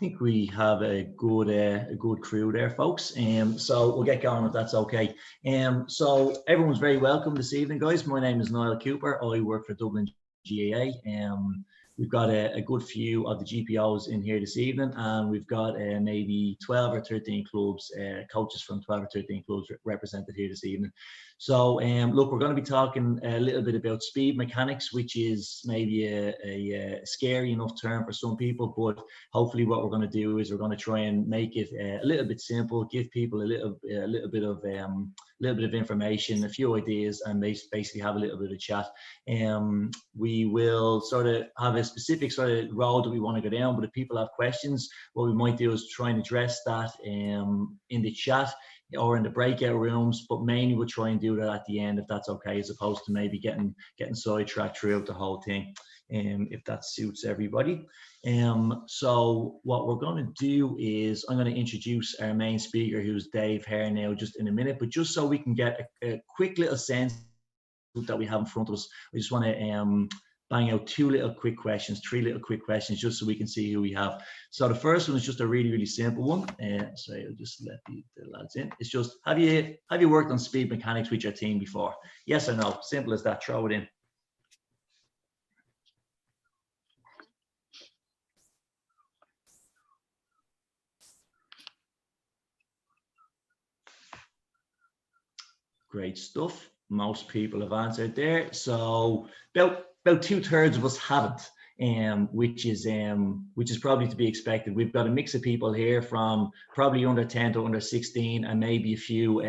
think we have a good crew there, folks. So we'll get going if that's okay. So everyone's very welcome this evening, guys. My name is Niall Cooper. I work for Dublin GAA. We've got a good few of the GPOs in here this evening, and we've got maybe 12 or 13 clubs, coaches from 12 or 13 clubs represented here this evening. So look, we're going to be talking a little bit about speed mechanics, which is maybe a scary enough term for some people, but hopefully what we're going to do is we're going to try and make it a little bit simple, give people a little bit of information, a few ideas, and basically have a little bit of chat. We will sort of have a specific sort of road that we want to go down, but if people have questions, what we might do is try and address that in the chat or in the breakout rooms, but mainly we'll try and do that at the end if that's okay, as opposed to maybe getting sidetracked throughout the whole thing, if that suits everybody. So what we're going to do is I'm going to introduce our main speaker, who's Dave Hare, now just in a minute, but just so we can get a quick little sense that we have in front of us, we just want to bang out three little quick questions, just so we can see who we have. So the first one is just a really simple one. Sorry, I'll just let the lads in. It's just, have you worked on speed mechanics with your team before? Yes or no? Simple as that. Throw it in. Great stuff. Most people have answered there. So about 2/3 of us haven't, which is probably to be expected. We've got a mix of people here from probably under 10 to under 16, and maybe a few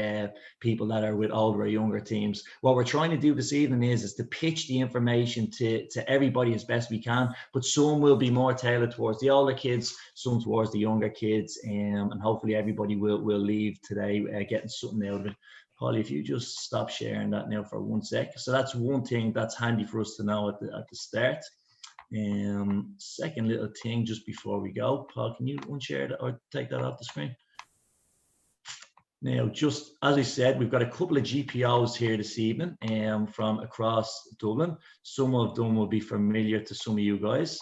people that are with older or younger teams. What we're trying to do this evening is to pitch the information to everybody as best we can, but some will be more tailored towards the older kids, some towards the younger kids, and hopefully everybody will leave today getting something out of it. Polly, if you just stop sharing that now for 1 sec. So that's one thing that's handy for us to know at the start. Second little thing just before we go, Paul, can you unshare that or take that off the screen? Now, just as I said, we've got a couple of GPOs here this evening from across Dublin. Some of them will be familiar to some of you guys.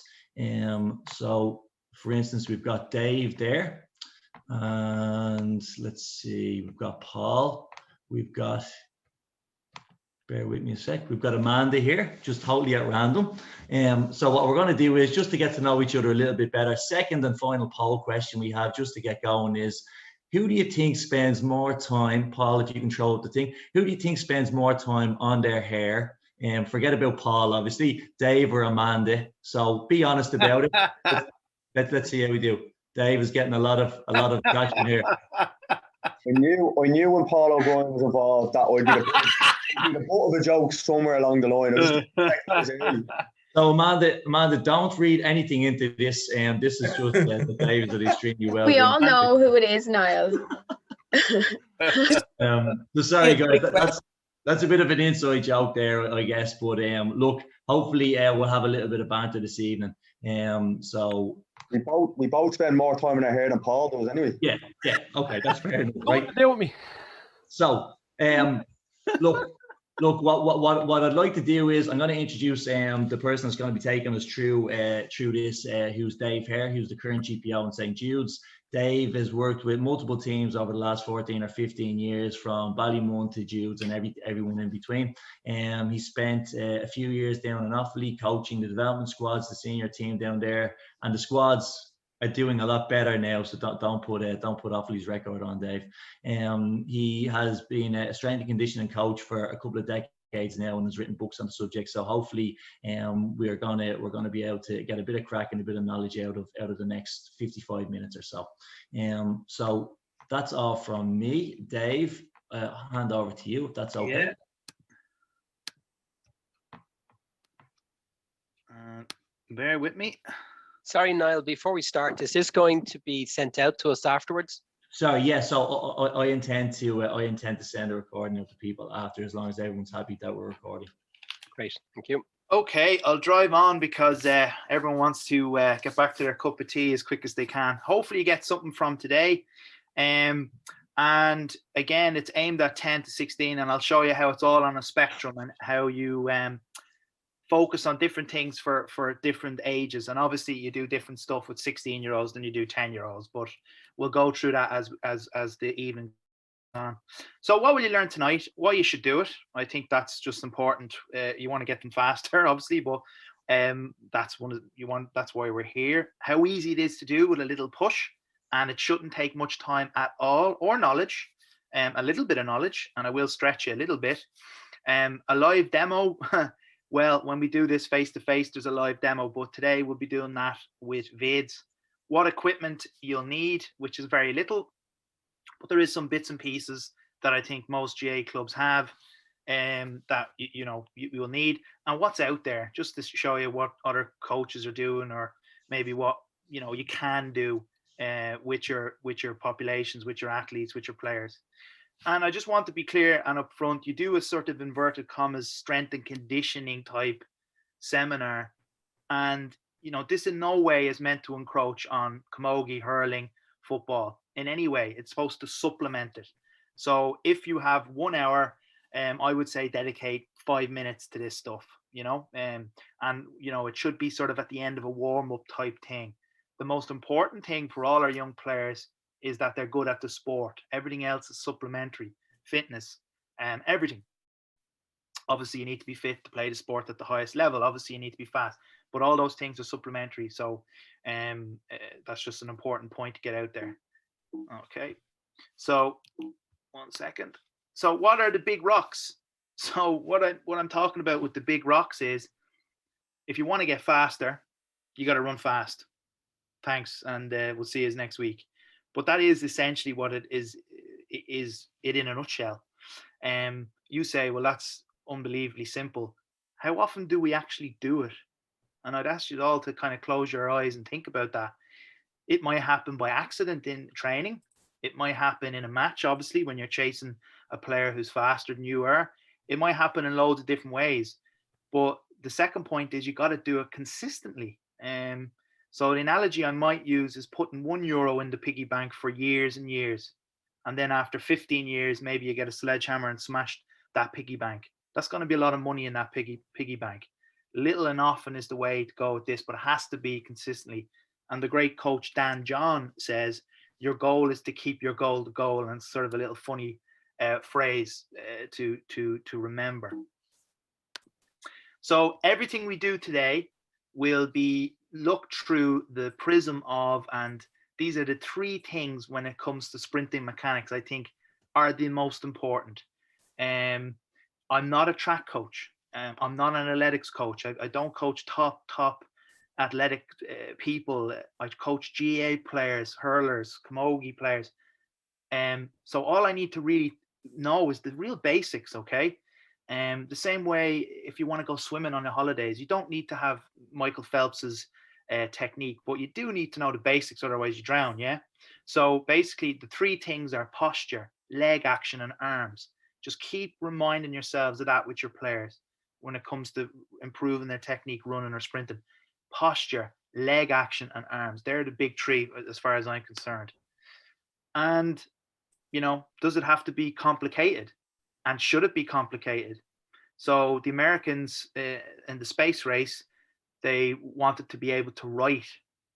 So, for instance, we've got Dave there. And let's see, we've got Paul. We've got, bear with me a sec, we've got Amanda here, just totally at random. So what we're going to do is, just to get to know each other a little bit better, second and final poll question we have just to get going is, who do you think spends more time, Paul, if you can throw up the thing, who do you think spends more time on their hair? Forget about Paul, obviously, Dave or Amanda. So be honest about it. Let's see how we do. Dave is getting a lot of traction here. I knew when Paul O'Brien was involved that would be the butt of a joke somewhere along the line. So Amanda, don't read anything into this. This is just the David that is treating you well. We all know who it is, Niall. So sorry, guys. That's a bit of an inside joke there, I guess. But look, hopefully we'll have a little bit of banter this evening. So we both spend more time in our hair than Paul does, anyway. Yeah. Okay, that's fair enough, right? Deal with me. So, look. What I'd like to do is I'm going to introduce the person that's going to be taking us through this, who's Dave Hare, who's the current GPO in St. Jude's. Dave has worked with multiple teams over the last 14 or 15 years, from Ballymun to Jude's and everyone in between. He spent a few years down in Offaly coaching the development squads, the senior team down there, and the squads are doing a lot better now. So don't put Offaly's record on Dave. He has been a strength and conditioning coach for a couple of decades now and has written books on the subject. So hopefully we're gonna be able to get a bit of crack and a bit of knowledge out of the next 55 minutes or so. So that's all from me. Dave, hand over to you if that's okay. Yeah. Bear with me. Sorry, Niall, before we start, is this going to be sent out to us afterwards? Sorry, yeah. So I intend to send a recording out to people after, as long as everyone's happy that we're recording. Great, thank you. Okay, I'll drive on because everyone wants to get back to their cup of tea as quick as they can. Hopefully you get something from today. And again, it's aimed at 10 to 16, and I'll show you how it's all on a spectrum and how you focus on different things for different ages. And obviously you do different stuff with 16-year-olds than you do 10-year-olds, but we'll go through that as the evening goes on. So what will you learn tonight? Why you should do it? I think that's just important. You want to get them faster, obviously, but that's why we're here. How easy it is to do with a little push, and it shouldn't take much time at all, or knowledge, a little bit of knowledge, and I will stretch you a little bit. A live demo. Well, when we do this face to face, there's a live demo, but today we'll be doing that with vids. What equipment you'll need, which is very little, but there is some bits and pieces that I think most GA clubs have, that you will need, and what's out there, just to show you what other coaches are doing, or maybe what you can do with your populations, with your athletes, with your players. And I just want to be clear and upfront, you do a sort of inverted commas strength and conditioning type seminar. And, this in no way is meant to encroach on camogie, hurling, football in any way. It's supposed to supplement it. So if you have 1 hour, I would say dedicate 5 minutes to this stuff, and it should be sort of at the end of a warm up type thing. The most important thing for all our young players is that they're good at the sport. Everything else is supplementary. Fitness and everything. Obviously, you need to be fit to play the sport at the highest level. Obviously, you need to be fast, but all those things are supplementary. So that's just an important point to get out there. Okay, so 1 second. So what are the big rocks? So what I'm talking about with the big rocks is, if you want to get faster, you got to run fast. Thanks, and we'll see you next week. But that is essentially what it is it in a nutshell. You say, well, that's unbelievably simple. How often do we actually do it? And I'd ask you all to kind of close your eyes and think about that. It might happen by accident in training. It might happen in a match, obviously, when you're chasing a player who's faster than you are. It might happen in loads of different ways. But the second point is you got to do it consistently. So the analogy I might use is putting €1 in the piggy bank for years and years. And then after 15 years, maybe you get a sledgehammer and smash that piggy bank. That's going to be a lot of money in that piggy bank. Little and often is the way to go with this, but it has to be consistently. And the great coach Dan John says, your goal is to keep your goal the goal. And it's sort of a little funny phrase to remember. So everything we do today will be looked through the prism of, and these are the 3 things when it comes to sprinting mechanics I think are the most important. I'm not a track coach. I'm not an athletics coach. I don't coach top athletic people. I coach GA players, hurlers, camogie players. So all I need to really know is the real basics, okay? The same way, if you want to go swimming on the holidays, you don't need to have Michael Phelps's technique, but you do need to know the basics, otherwise you drown, yeah? So basically the 3 things are posture, leg action, and arms. Just keep reminding yourselves of that with your players when it comes to improving their technique, running or sprinting. Posture, leg action, and arms. They're the big 3 as far as I'm concerned. And, does it have to be complicated? And should it be complicated? So the Americans in the space race, they wanted to be able to write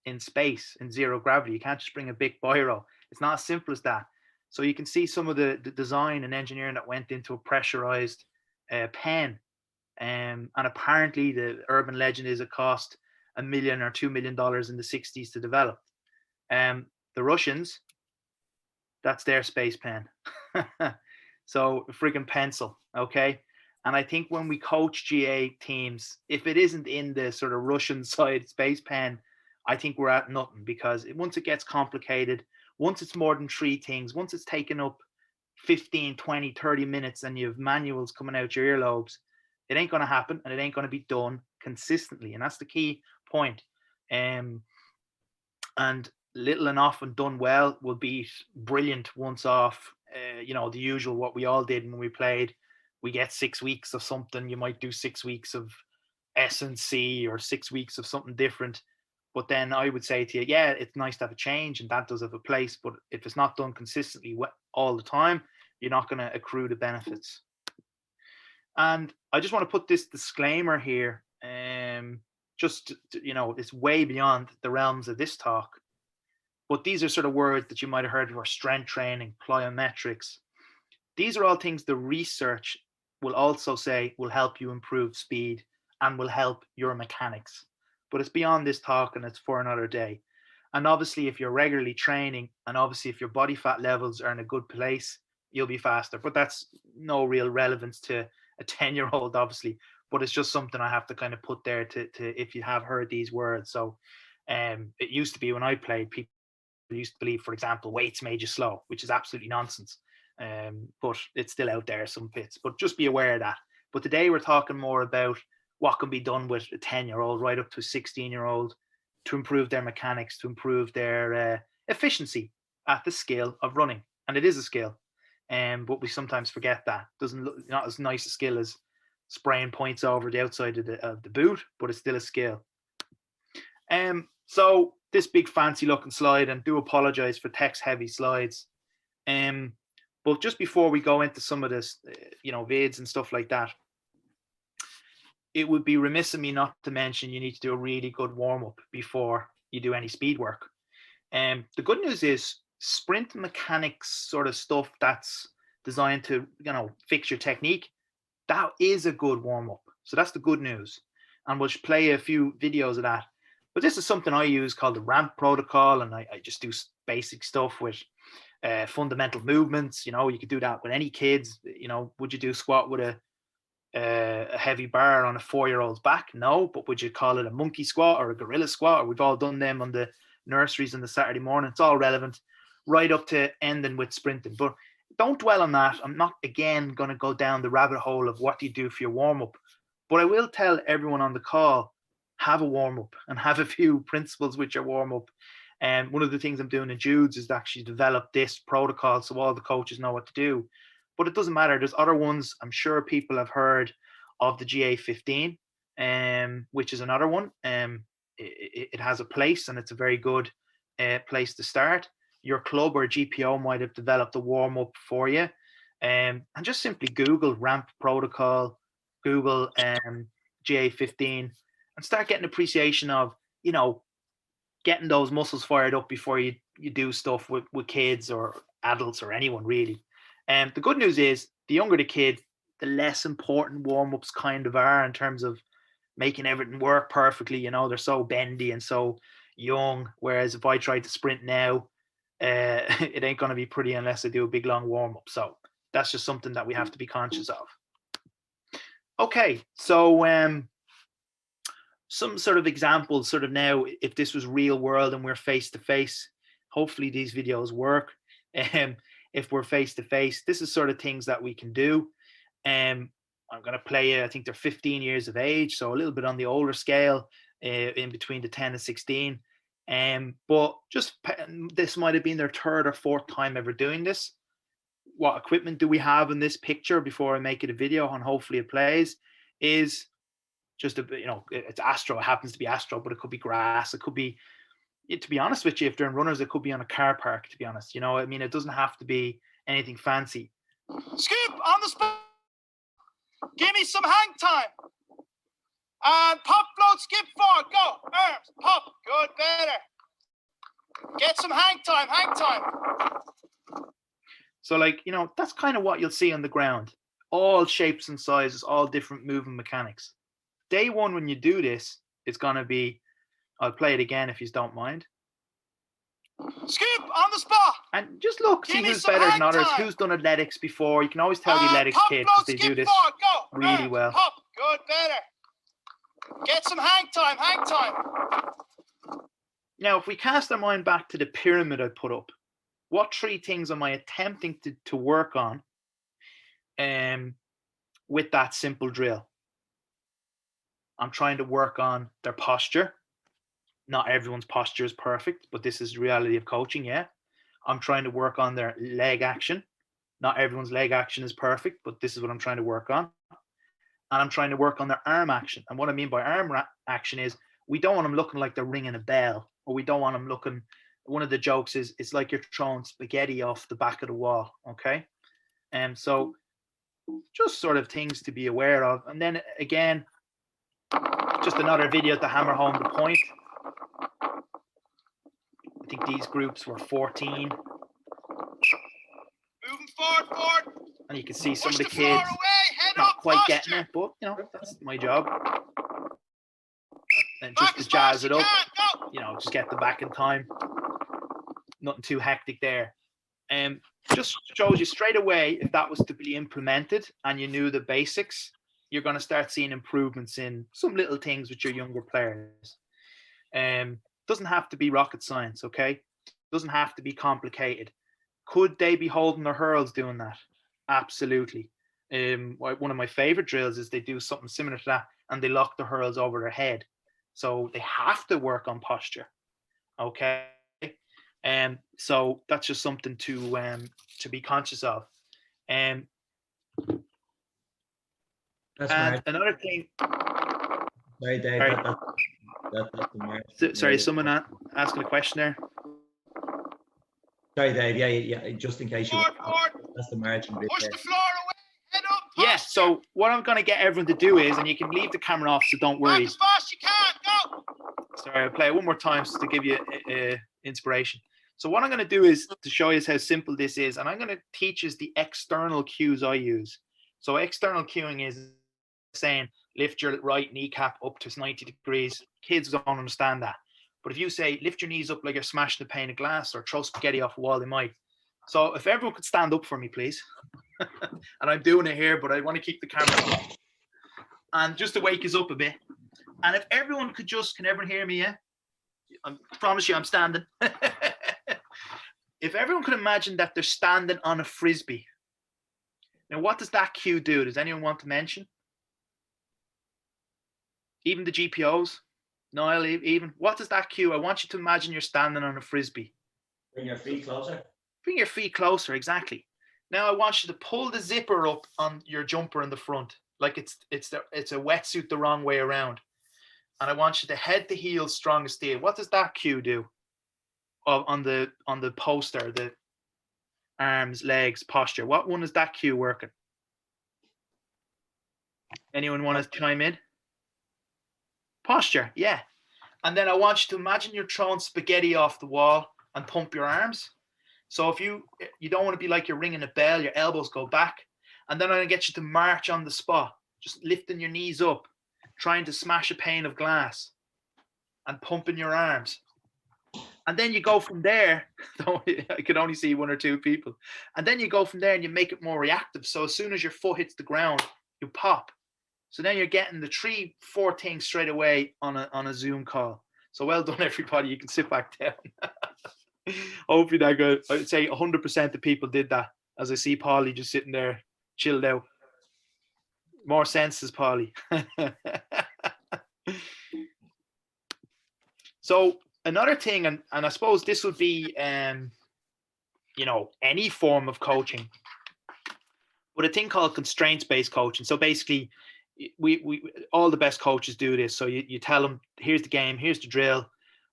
in space in 0 gravity. You can't just bring a big biro. It's not as simple as that. So you can see some of the design and engineering that went into a pressurized pen. And apparently the urban legend is it cost $1 million or $2 million in the 60s to develop. The Russians, that's their space pen. So a friggin' pencil, okay? And I think when we coach GA teams, if it isn't in the sort of Russian side space pen, I think we're at nothing, because once it gets complicated, once it's more than 3 things, once it's taken up 15, 20, 30 minutes and you have manuals coming out your earlobes, it ain't going to happen, and it ain't going to be done consistently. And that's the key point. And little and often done well will beat brilliant once off. The usual, what we all did when we played. We get 6 weeks of something. You might do 6 weeks of S&C or 6 weeks of something different. But then I would say to you, yeah, it's nice to have a change, and that does have a place. But if it's not done consistently all the time, you're not going to accrue the benefits. And I just want to put this disclaimer here. just, it's way beyond the realms of this talk. But these are sort of words that you might have heard before: strength training, plyometrics. These are all things the research will also say will help you improve speed and will help your mechanics. But it's beyond this talk, and it's for another day. And obviously, if you're regularly training, and obviously if your body fat levels are in a good place, you'll be faster. But that's no real relevance to a 10-year-old, obviously. But it's just something I have to kind of put there to if you have heard these words. So it used to be when I played, people used to believe, for example, weights made you slow, which is absolutely nonsense. But it's still out there, some bits. But just be aware of that. But today we're talking more about what can be done with a 10-year-old right up to a 16-year-old to improve their mechanics, to improve their efficiency at the skill of running. And it is a skill. But we sometimes forget that. Doesn't look not as nice a skill as spraying points over the outside of the boot, but it's still a skill. So this big fancy looking slide, and do apologize for text heavy slides. But just before we go into some of this, vids and stuff like that, it would be remiss of me not to mention you need to do a really good warm up before you do any speed work. The good news is sprint mechanics sort of stuff that's designed to, fix your technique, that is a good warm up. So that's the good news. And we'll play a few videos of that. But this is something I use called the ramp protocol. And I just do basic stuff with fundamental movements. You could do that with any kids. Would you do squat with a heavy bar on a 4-year-old's back? No. But would you call it a monkey squat or a gorilla squat? Or we've all done them on the nurseries on the Saturday morning. It's all relevant, right up to ending with sprinting. But don't dwell on that. I'm not, again, going to go down the rabbit hole of what do you do for your warm-up. But I will tell everyone on the call, have a warm-up and have a few principles with your warm-up. And one of the things I'm doing in Jude's is to actually develop this protocol so all the coaches know what to do. But it doesn't matter. There's other ones. I'm sure people have heard of the GA15, which is another one. It has a place, and it's a very good place to start. Your club or GPO might have developed a warm-up for you. And just simply Google ramp protocol, Google GA15, and start getting appreciation of, getting those muscles fired up before you do stuff with kids or adults or anyone really. The good news is the younger the kid, the less important warm-ups kind of are in terms of making everything work perfectly. They're so bendy and so young. Whereas if I tried to sprint now, it ain't going to be pretty unless I do a big long warm-up. So that's just something that we have to be conscious of. Okay, so some sort of examples, sort of now, if this was real world and we're face to face, hopefully these videos work. If we're face to face, this is sort of things that we can do. I'm going to play, I think they're 15 years of age, so a little bit on the older scale, in between the 10 and 16. But just this might have been their third or fourth time ever doing this. What equipment do we have in this picture before I make it a video, and hopefully it plays, is just it's Astro. It happens to be Astro, but it could be grass. It could be, to be honest with you, if they're in runners, it could be on a car park, to be honest. It doesn't have to be anything fancy. Skip on the spot. Give me some hang time. And pop, float, skip forward. Go. Arms. Pop. Good. Better. Get some hang time. Hang time. So that's kind of what you'll see on the ground. All shapes and sizes, all different movement mechanics. Day one, when you do this, it's going to be, I'll play it again if you don't mind. Skip on the spot. And just look, see who's better than others, who's done athletics before. You can always tell the athletics kids because they do this really well. Pop. Good. Better. Get some hang time. Hang time. Now, if we cast our mind back to the pyramid I put up, what three things am I attempting to work on with that simple drill? I'm trying to work on their posture. Not everyone's posture is perfect, but this is the reality of coaching, yeah. I'm trying to work on their leg action. Not everyone's leg action is perfect, but this is what I'm trying to work on. And I'm trying to work on their arm action. And what I mean by arm action is we don't want them looking like they're ringing a bell, or we don't want them looking, one of the jokes is it's like you're throwing spaghetti off the back of the wall, okay? And so just sort of things to be aware of. And then again, just another video to hammer home the point. I think these groups were 14. Moving forward. And you can see some Push of the the floor kids away, head not up, quite posture. getting it, but you know, that's my job. And Back just as to fast jazz as it you up, can, go. you know, just get them back in time. Nothing too hectic there. Just shows you straight away, if that was to be implemented and you knew the basics, you're going to start seeing improvements in some little things with your younger players. Doesn't have to be rocket science, okay? Doesn't have to be complicated. Could they be holding their hurls doing that? Absolutely. One of my favorite drills is they do something similar to that and they lock the hurls over their head. So they have to work on posture, okay? So that's just something to be conscious of. That's And right. another thing. Sorry, Dave. Sorry. That's the mark. Sorry, someone asking a question there. Sorry, Dave. Yeah. Just in case you. Forward. That's the margin bit Push there. the floor away, head up, posture. Yeah, so what I'm going to get everyone to do is, and you can leave the camera off, so don't worry. Back as fast as you can, go. Sorry, I'll play it one more time just to give you inspiration. So what I'm going to do is to show you how simple this is, and I'm going to teach you the external cues I use. So external cueing is saying lift your right kneecap up to 90 degrees. Kids don't understand that. But if you say lift your knees up like you're smashing a pane of glass or throw spaghetti off a wall, they might. So if everyone could stand up for me, please. And I'm doing it here, but I want to keep the camera on. And just to wake us up a bit. And if everyone could just, can everyone hear me, yeah? I promise you I'm standing. If everyone could imagine that they're standing on a Frisbee. Now, what does that cue do? Does anyone want to mention? Even the GPOs? Niall, even. What does that cue? I want you to imagine you're standing on a Frisbee. Bring your feet closer. Bring your feet closer, exactly. Now I want you to pull the zipper up on your jumper in the front, like it's a wetsuit the wrong way around. And I want you to head to heels strong as steel. What does that cue do? On the poster, the arms, legs, posture. What one is that cue working? Anyone want to chime in? Posture, yeah. And then I want you to imagine you're throwing spaghetti off the wall and pump your arms. So if you don't want to be like you're ringing a bell, your elbows go back. And then I'm going to get you to march on the spot, just lifting your knees up, trying to smash a pane of glass and pumping your arms. And then you go from there. I could only see one or two people. And then you go from there and you make it more reactive. So as soon as your foot hits the ground, you pop. So then you're getting the 3-4 things straight away on a Zoom call. So well done, everybody. You can sit back down. Hopefully that good. I'd say 100% of people did that. As I see Paulie just sitting there, chilled out. More senses, Paulie. So another thing, and I suppose this would be, any form of coaching, but a thing called constraints-based coaching. So basically, we all the best coaches do this. So you tell them, here's the game, here's the drill,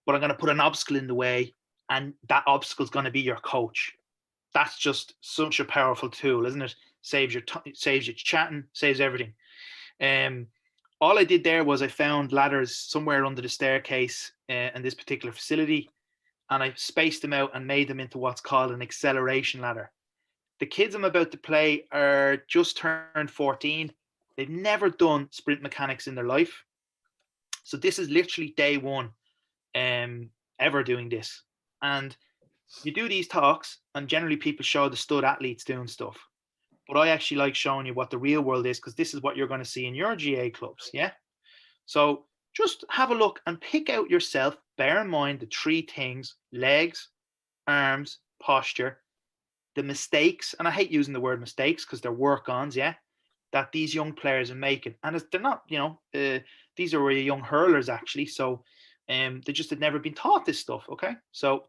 but I'm going to put an obstacle in the way, and that obstacle is going to be your coach. That's just such a powerful tool, isn't it? Saves you chatting, saves everything. All I did there was I found ladders somewhere under the staircase in this particular facility, and I spaced them out and made them into what's called an acceleration ladder. The kids I'm about to play are just turned 14. They've never done sprint mechanics in their life. So this is literally day one ever doing this. And you do these talks, and generally people show the stud athletes doing stuff. But I actually like showing you what the real world is, because this is what you're going to see in your GA clubs, yeah? So just have a look and pick out yourself. Bear in mind the 3 things: legs, arms, posture, the mistakes, and I hate using the word mistakes because they're work-ons, yeah, that these young players are making. And they're not, these are really young hurlers actually, so they just had never been taught this stuff, okay? So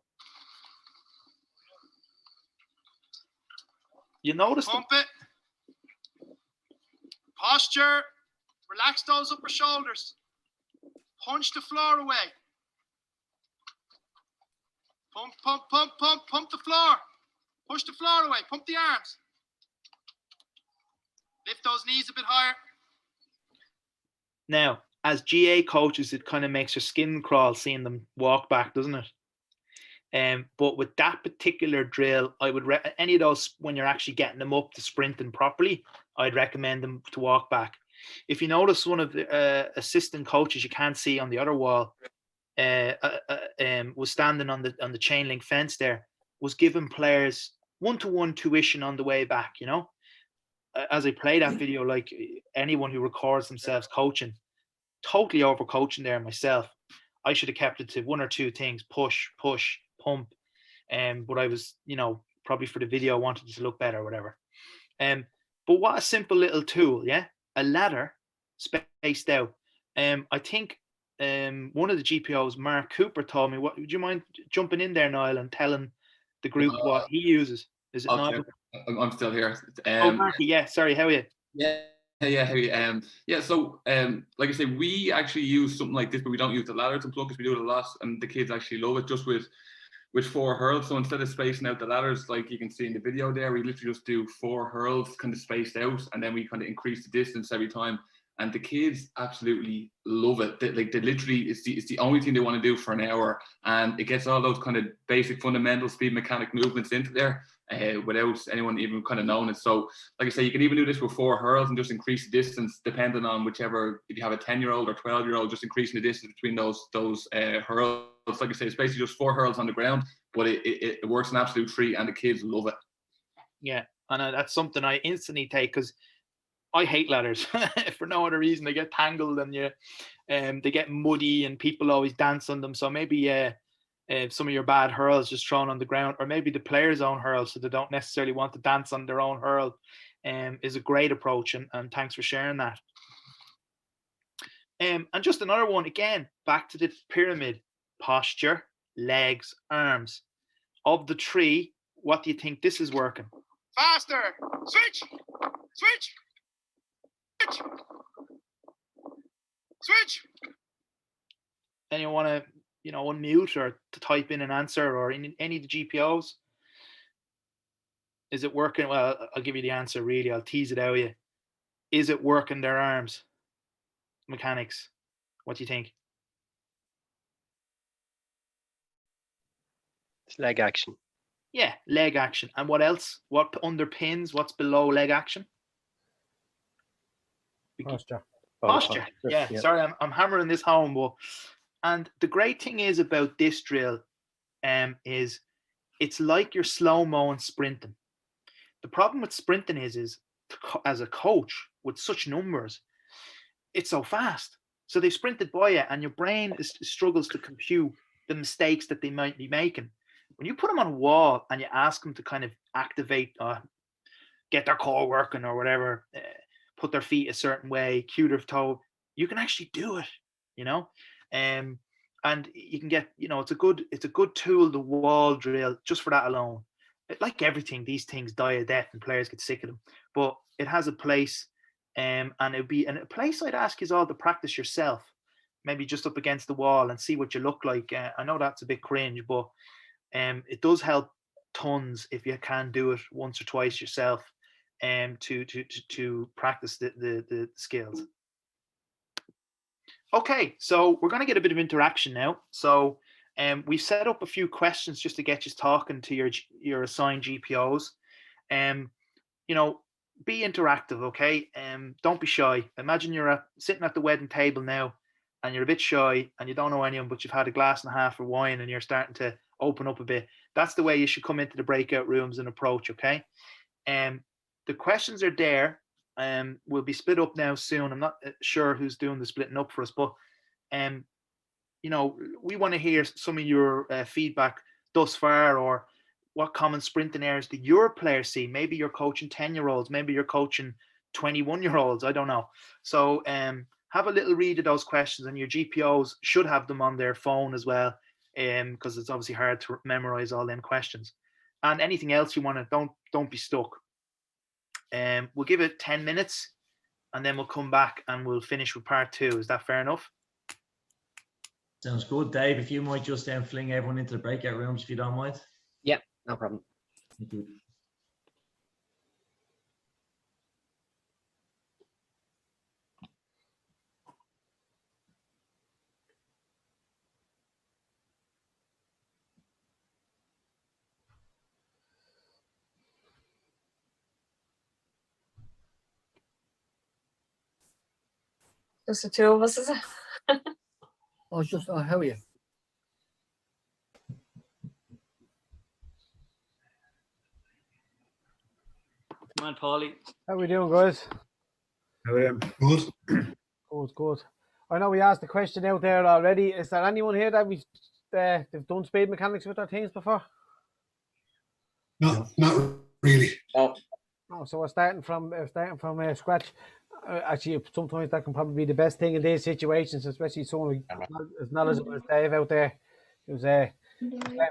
you notice Pump it. Posture. Relax those upper shoulders. Punch the floor away. Pump, pump, pump, pump, pump the floor. Push the floor away. Pump the arms. Lift those knees a bit higher. Now, as GA coaches, it kind of makes your skin crawl seeing them walk back, doesn't it? But with that particular drill, I would any of those, when you're actually getting them up to sprinting properly, I'd recommend them to walk back. If you notice, one of the assistant coaches you can't see on the other wall was standing on the chain link fence there, was giving players one-to-one tuition on the way back. You know, as I play that video, like anyone who records themselves coaching, totally over coaching there myself. I should have kept it to one or two things: push, pump. But I was, you know, probably for the video, I wanted it to look better or whatever. But what a simple little tool, yeah? A ladder spaced out. I think one of the GPOs, Mark Cooper, told me, would you mind jumping in there, Niall, and telling the group what he uses? Is it Okay, Niall? I'm still here. Marky, yeah, sorry, how are you? Yeah, heavy. So like I say, we actually use something like this, but we don't use the ladder to plug, because we do it a lot, and the kids actually love it, just with 4 hurls. So instead of spacing out the ladders, like you can see in the video there, we literally just do 4 hurls kind of spaced out, and then we kind of increase the distance every time. And the kids absolutely love it. They literally, it's the only thing they want to do for an hour, and it gets all those kind of basic fundamental speed mechanic movements into there without anyone even kind of knowing it. So like I say, you can even do this with 4 hurls and just increase the distance depending on whichever, if you have a 10-year-old or 12-year-old, just increasing the distance between those hurls. Like I say, it's basically just 4 hurls on the ground, but it works an absolute treat, and the kids love it. Yeah, and that's something I instantly take, because I hate ladders for no other reason. They get tangled, and they get muddy, and people always dance on them. So maybe some of your bad hurls just thrown on the ground, or maybe the player's own hurl, so they don't necessarily want to dance on their own hurl, is a great approach. And thanks for sharing that. And just another one, again, back to the pyramid: posture, legs, arms. Of the 3, what do you think this is working? Faster. Switch. Anyone want to, unmute or to type in an answer, or in any of the GPOs? Is it working? Well, I'll give you the answer, really. I'll tease it out of you. Is it working their arms? Mechanics. What do you think? It's leg action. Yeah, leg action. And what else? What underpins? What's below leg action? Posture. Posture. Yeah. Sorry, I'm hammering this home, but and the great thing is about this drill, is it's like you're slow-mo and sprinting. The problem with sprinting is as a coach with such numbers, it's so fast. So they sprinted by you, and your brain struggles to compute the mistakes that they might be making. When you put them on a wall and you ask them to kind of activate, get their core working or whatever, put their feet a certain way, cue their toe, you can actually do it, and you can get, it's a good tool, the wall drill, just for that alone. Like everything, these things die a death and players get sick of them, but it has a place, and it'd be a place I'd ask is all to practice yourself, maybe just up against the wall and see what you look like. I know that's a bit cringe, but it does help tons if you can do it once or twice yourself, to practice the skills. Okay, so we're going to get a bit of interaction now. So we've set up a few questions just to get you talking to your assigned GPOs. Be interactive, okay? Don't be shy. Imagine you're sitting at the wedding table now, and you're a bit shy, and you don't know anyone, but you've had a glass and a half of wine, and you're starting to open up a bit. That's the way you should come into the breakout rooms and approach, okay? The questions are there. We'll be split up now soon. I'm not sure who's doing the splitting up for us, but we want to hear some of your feedback thus far, or what common sprinting errors do your players see? Maybe you're coaching 10-year-olds, maybe you're coaching 21-year-olds, I don't know. So have a little read of those questions, and your GPOs should have them on their phone as well, because it's obviously hard to memorize all them questions. And anything else you want to, don't be stuck. We'll give it 10 minutes, and then we'll come back and we'll finish with part 2. Is that fair enough? Sounds good, Dave. If you might just fling everyone into the breakout rooms, if you don't mind. Yeah, no problem. Thank you. Just the two of us, is it? Oh, it's just, how are you? Come on, Paulie. How we doing, guys? Good. Good. I know we asked the question out there already. Is there anyone here that they've done speed mechanics with their teams before? No, not really. Oh, so we're starting from scratch. Actually, sometimes that can probably be the best thing in these situations, especially someone as knowledgeable as Dave out there, who's starting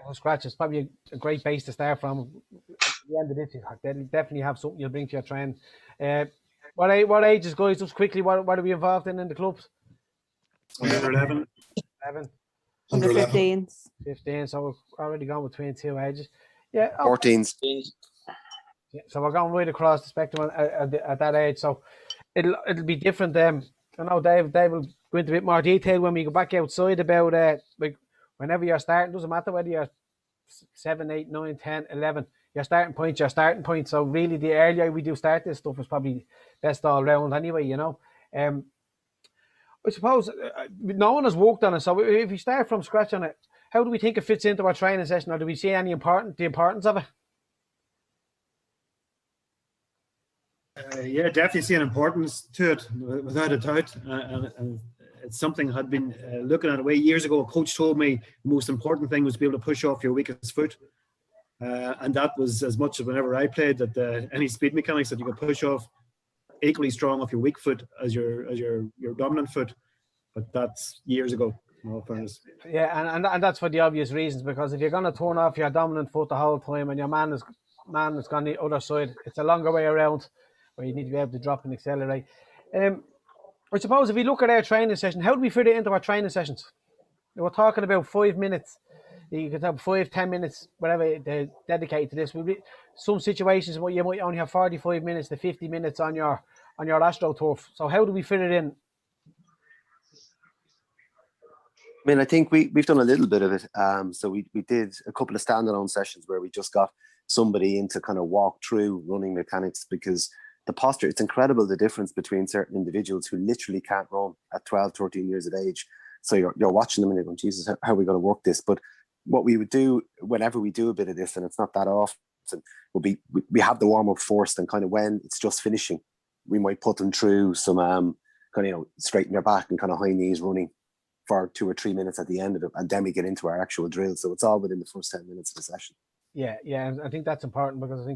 from scratch. It's probably a great base to start from. At the end of this, you definitely have something you'll bring to your training. What ages, guys? Just quickly, what are we involved in the clubs? Under 11. 11. Under 11. 15. So we're already gone between two ages. Yeah. 14s. Yeah, so we're going right across the spectrum at that age. So it'll be different. I know Dave will go into a bit more detail when we go back outside about like whenever you're starting. Doesn't matter whether you're 7, 8, 9, 10, 11. Your starting point. So really, the earlier we do start this stuff is probably best all round anyway. You know. I suppose no one has worked on it. So if we start from scratch on it, how do we think it fits into our training session, or do we see the importance of it? Yeah, definitely see an importance to it, without a doubt. And it's something I'd been looking at away years ago. A coach told me the most important thing was to be able to push off your weakest foot. And that was as much as whenever I played, that any speed mechanics that you could push off equally strong off your weak foot as your dominant foot. But that's years ago, in all fairness. Yeah, and that's for the obvious reasons, because if you're going to turn off your dominant foot the whole time and your man is gone the other side, it's a longer way around where you need to be able to drop and accelerate. I suppose if we look at our training session, how do we fit it into our training sessions? We're talking about 5 minutes. You could have 5, 10 minutes, whatever, dedicated to this. Some situations you might only have 45 minutes to 50 minutes on your AstroTurf. So how do we fit it in? I mean, I think we've done a little bit of it. So we did a couple of standalone sessions where we just got somebody in to kind of walk through running mechanics, because the posture, it's incredible the difference between certain individuals who literally can't run at 12, 13 years of age. So you're watching them and you're going, Jesus, how are we going to work this? But what we would do whenever we do a bit of this, and it's not that often, will be we have the warm-up first, and kind of when it's just finishing, we might put them through some kind of, straighten their back and kind of high knees running for 2 or 3 minutes at the end of it, and then we get into our actual drill. So it's all within the first 10 minutes of the session. Yeah, and I think that's important, because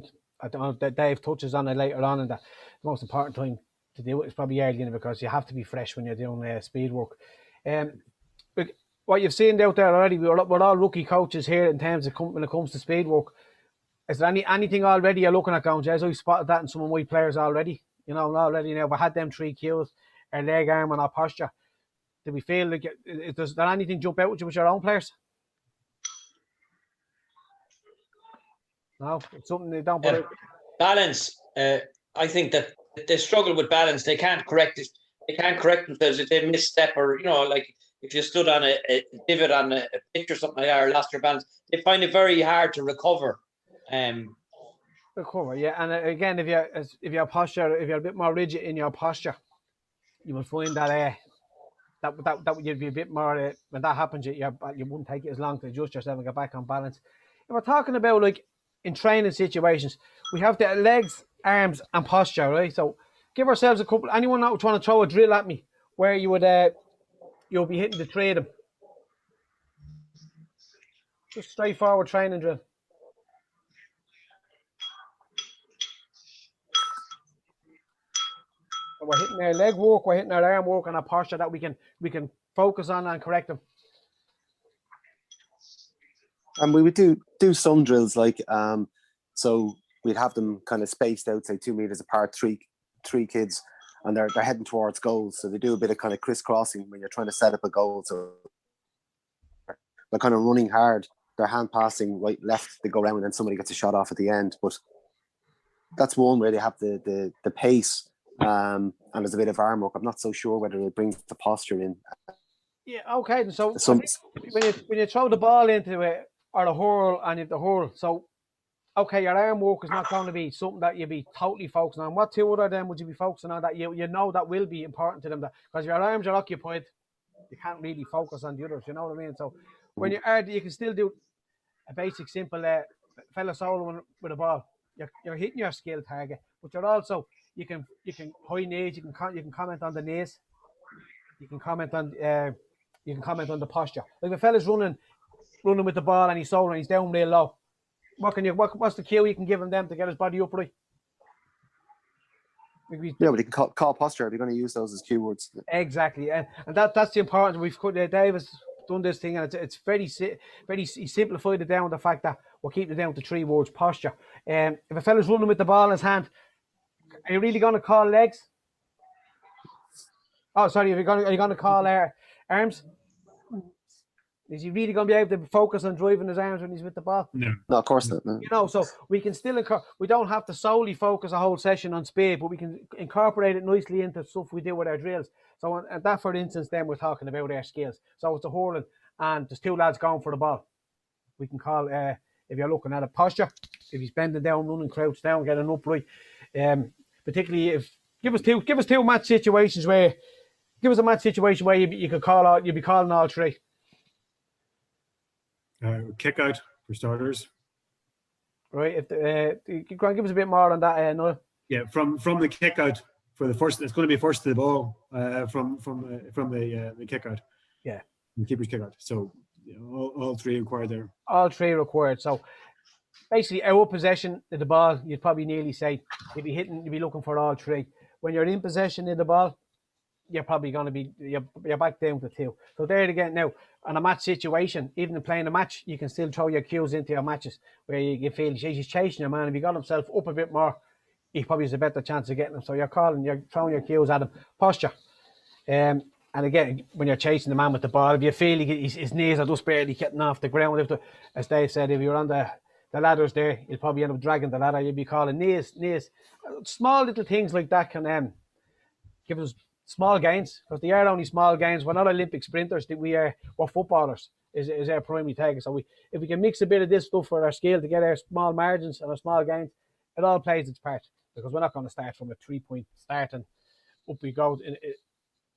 I don't know that Dave touches on it later on, and that the most important time to do it is probably early in it, because you have to be fresh when you're doing speed work. But what you've seen out there already, we're all rookie coaches here in terms of when it comes to speed work. Is there anything already you're looking at going, Jez? I spotted that in some of my players already. We had them 3 cues, our leg, arm, and our posture. Do we feel like does there anything jump out with you with your own players? No, it's something they don't put balance. I think that they struggle with balance. They can't correct it. They can't correct themselves if they misstep, or like if you stood on a divot on a pitch or something like that, or lost your balance. They find it very hard to recover. Recover, yeah. And again, if you're a bit more rigid in your posture, you will find that that would be a bit more. When that happens, you wouldn't take it as long to adjust yourself and get back on balance. If we're talking about like in training situations, we have the legs, arms, and posture, right? So give ourselves a couple. Anyone not trying to throw a drill at me where you would you'll be hitting the 3 of them? Just straightforward training drill. So we're hitting our leg work, we're hitting our arm work, and our posture that we can focus on and correct them. And we would do some drills like so we'd have them kind of spaced out, say 2 meters apart, three kids, and they're heading towards goals. So they do a bit of kind of crisscrossing when you're trying to set up a goal. So they're kind of running hard, they're hand passing right, left, they go around, and then somebody gets a shot off at the end. But that's one where they have the pace, and there's a bit of arm work. I'm not so sure whether it brings the posture in. Yeah, okay. So when you throw the ball into it, or the hurl, and if the hurl, so okay, your arm work is not going to be something that you'll be totally focusing on. What two other them would you be focusing on that you know that will be important to them? Because your arms are occupied, you can't really focus on the others. You know what I mean? So when you are, you can still do a basic, simple fella solo with a ball. You're hitting your skill target, but you're also you can high knees. You can comment on the knees. You can comment on the posture. Like if a fella's running with the ball and he's solo and he's down real low. What's the cue you can give him then to get his body upright? Yeah, but you can call posture. You're going to use those as keywords. Exactly, and that's the important. Dave has done this thing, and it's very he simplified it down to the fact that we're keeping it down to 3 words: posture. If a fella's running with the ball in his hand, are you really going to call legs? Oh, sorry, are you going to call arms? Is he really going to be able to focus on driving his arms when he's with the ball? No, of course not. No. You know, so we can still we don't have to solely focus a whole session on speed, but we can incorporate it nicely into stuff we do with our drills. So and that, for instance, then we're talking about our skills. So it's a hurling, and there's 2 lads going for the ball. We can call if you're looking at a posture, if he's bending down, running, crouched down, getting upright. Particularly if give us two match situations where you could call out, you'd be calling all 3. Kick out for starters. Right, if you can give us a bit more on that, Noel. Yeah, from the kick out for the first, it's going to be first to the ball from the kick out. Yeah, the keeper's kick out. So all 3 required there. All 3 required. So basically, our possession of the ball, you'd probably nearly say you'd be looking for all 3. When you're in possession of the ball, you're probably going to be you're back down to 2. So there again now, on a match situation, even in playing a match, you can still throw your cues into your matches where you feel he's chasing your man. If he got himself up a bit more, he probably has a better chance of getting him. So you're throwing your cues at him. Posture. And again, when you're chasing the man with the ball, if you feel his knees are just barely getting off the ground, as Dave said, if you're on the ladders there, you'll probably end up dragging the ladder. You'll be calling knees. Small little things like that can give us small gains, because they are only small gains. We're not Olympic sprinters. We're footballers is our primary target. So if we can mix a bit of this stuff for our skill to get our small margins and our small gains, it all plays its part, because we're not going to start from a 3-point start and up we go.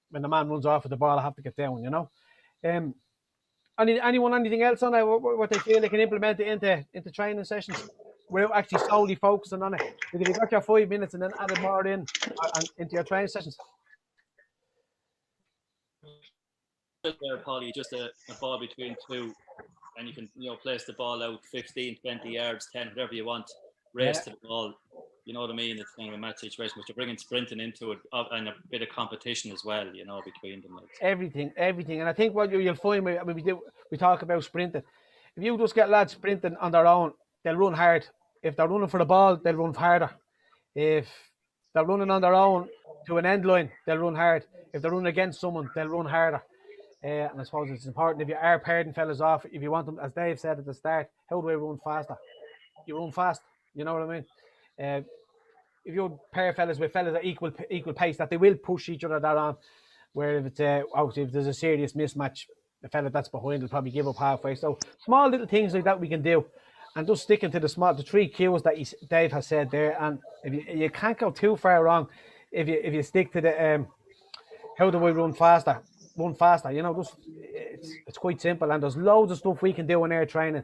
When the man runs off with the ball, I have to get down, you know. Anything else on that? What they feel they can implement it into training sessions without actually solely focusing on it? Because if you got your 5 minutes and then added more into your training sessions. There, Polly, just a ball between 2, and you can place the ball out 15, 20 yards, 10, whatever you want, race to the ball. You know what I mean? It's kind of a match situation, but you're bringing sprinting into it and a bit of competition as well, between them. Everything, and I think what you'll find when we talk about sprinting, if you just get lads sprinting on their own, they'll run hard. If they're running for the ball, they'll run harder. If they're running on their own to an end line, they'll run hard. If they're running against someone, they'll run harder. And I suppose it's important, if you are pairing fellas off, if you want them, as Dave said at the start, how do I run faster? You run fast, you know what I mean? If you pair fellas with fellas at equal pace, that they will push each other that on. Where if there's a serious mismatch, the fella that's behind will probably give up halfway. So small little things like that we can do, and just sticking to the 3 cues that Dave has said there. And if you can't go too far wrong, if you stick to the how do I run faster? It's quite simple, and there's loads of stuff we can do in air training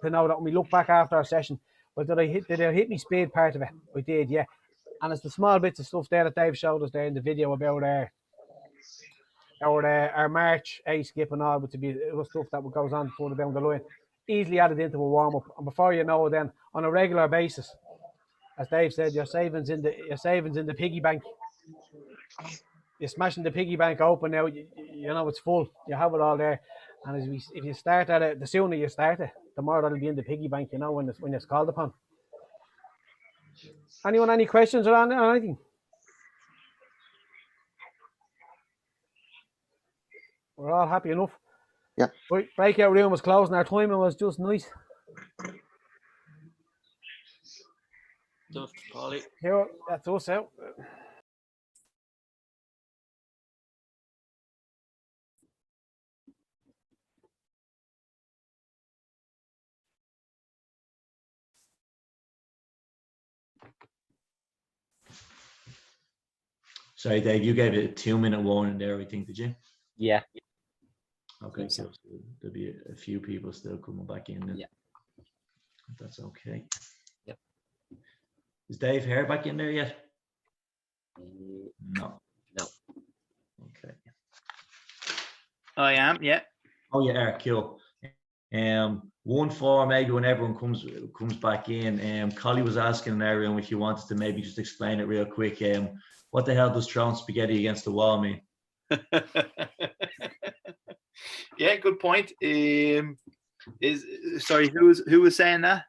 to know that when we look back after our session, well, did I hit me speed part of it? I did, yeah. And it's the small bits of stuff there that Dave showed us there in the video about our march, skip and all, but to be the stuff that goes on further down the line, easily added into a warm up, and before you know it, then on a regular basis, as Dave said, your savings in the piggy bank. You're smashing the piggy bank open now. You know it's full. You have it all there, and if you start at it, the sooner you start it, the more that'll be in the piggy bank. When it's called upon. Anyone, any questions or anything? We're all happy enough. Yeah. Right, breakout room was closing. Our timing was just nice. Stuff, Polly. Here, that's us out. Sorry, Dave, you gave it a 2-minute warning there, I think, did you? Yeah. Okay, so there'll be a few people still coming back in. Then. Yeah. That's okay. Yep. Is Dave Hare back in there yet? No. No. Okay. I am, yeah. Oh, you are, cool. One for maybe when everyone comes back in. Collie was asking an area if you wanted to maybe just explain it real quick. What the hell does throwing spaghetti against the wall mean? Yeah, good point. Sorry, who was saying that?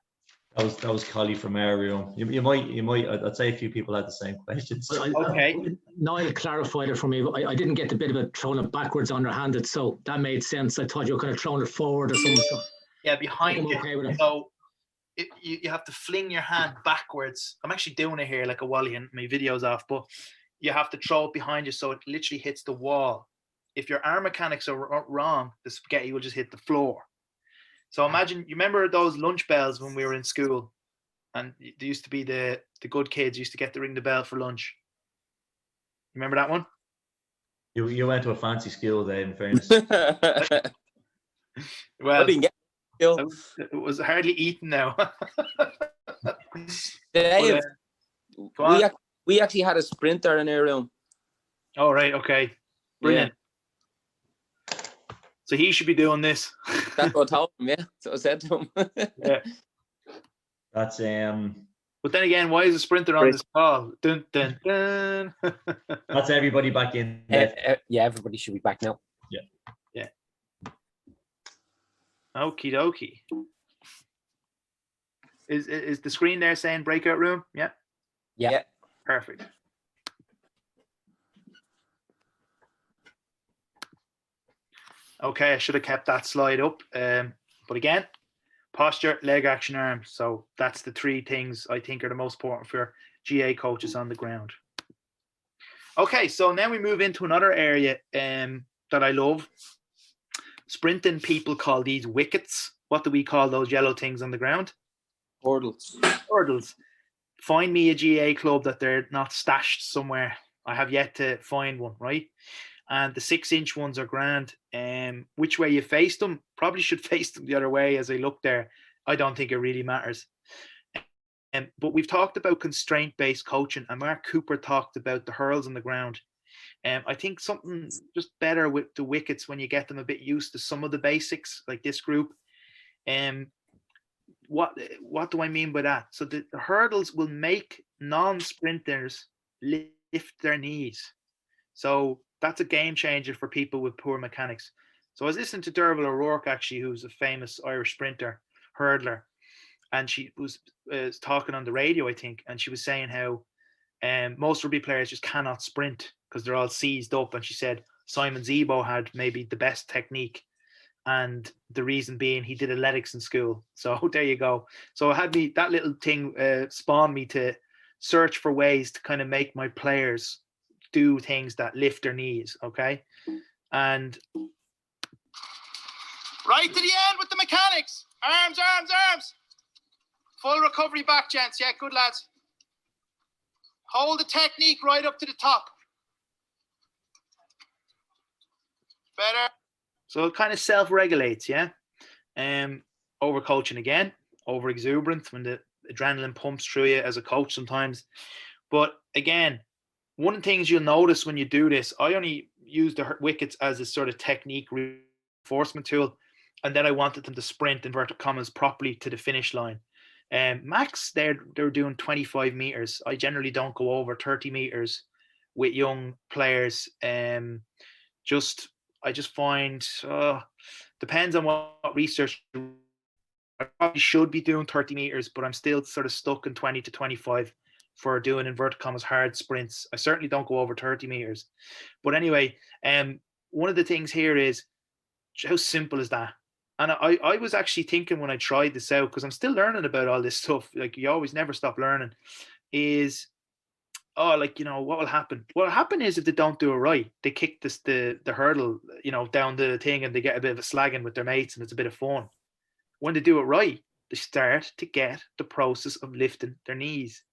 That was Collie from area. You might. I'd say a few people had the same questions. Okay. Niall clarified it for me. I didn't get the bit about throwing it backwards underhanded, so that made sense. I thought you were kind of throwing it forward or something. Yeah, behind you. Okay with it. So you have to fling your hand backwards. I'm actually doing it here like a wally and my video's off, but you have to throw it behind you so it literally hits the wall. If your arm mechanics are wrong, the spaghetti will just hit the floor. So imagine, you remember those lunch bells when we were in school, and there used to be the good kids used to get to ring the bell for lunch. Remember that one? You went to a fancy school, Dave, in fairness. Well, it was hardly eaten now. Dave, we actually had a sprinter in our room. Oh, right, okay. Brilliant. Yeah. So he should be doing this. That's what I told him, yeah. So I said to him. Yeah. That's But then again, why is a sprinter on this call? Dun, dun, dun. That's everybody back in. Yeah, everybody should be back now. Yeah. Yeah. Okie dokie. Is the screen there saying breakout room? Yeah. Yeah. Perfect. Okay, I should have kept that slide up. But again, posture, leg action, arms. So that's the three things I think are the most important for GA coaches on the ground. Okay, so now we move into another area that I love. Sprinting, people call these wickets. What do we call those yellow things on the ground? Hurdles. Hurdles. Find me a GA club that they're not stashed somewhere. I have yet to find one, right? And the 6-inch ones are grand. Which way you face them, probably should face them the other way as I look there. I don't think it really matters. But we've talked about constraint-based coaching, and Mark Cooper talked about the hurls on the ground. I think something just better with the wickets when you get them a bit used to some of the basics, like this group. What do I mean by that? So the hurdles will make non-sprinters lift their knees. So that's a game changer for people with poor mechanics. So I was listening to Derval O'Rourke, actually, who's a famous Irish sprinter, hurdler, and she was talking on the radio, I think, and she was saying how most rugby players just cannot sprint because they're all seized up. And she said Simon Zebo had maybe the best technique, and the reason being he did athletics in school. So there you go. So it had me, that little thing spawned me to search for ways to kind of make my players do things that lift their knees, okay? And right to the end with the mechanics. Arms, arms, arms. Full recovery back, gents. Yeah, good lads. Hold the technique right up to the top. Better. so it kind of self-regulates, yeah? Over coaching again, over exuberant when the adrenaline pumps through you as a coach sometimes. But again, one of the things you'll notice when you do this, I only use the wickets as a sort of technique reinforcement tool, and then I wanted them to sprint inverted commas properly to the finish line. Max, they're doing 25 meters. I generally don't go over 30 meters with young players. I just find depends on what research. I probably should be doing 30 meters, but I'm still sort of stuck in 20 to 25 for doing inverted commas hard sprints. I certainly don't go over 30 meters. But anyway, one of the things here is how simple is that? And I was actually thinking when I tried this out, because I'm still learning about all this stuff, like you always never stop learning, is, what will happen? What will happen is if they don't do it right, they kick the hurdle, down the thing, and they get a bit of a slagging with their mates, and it's a bit of fun. When they do it right, they start to get the process of lifting their knees.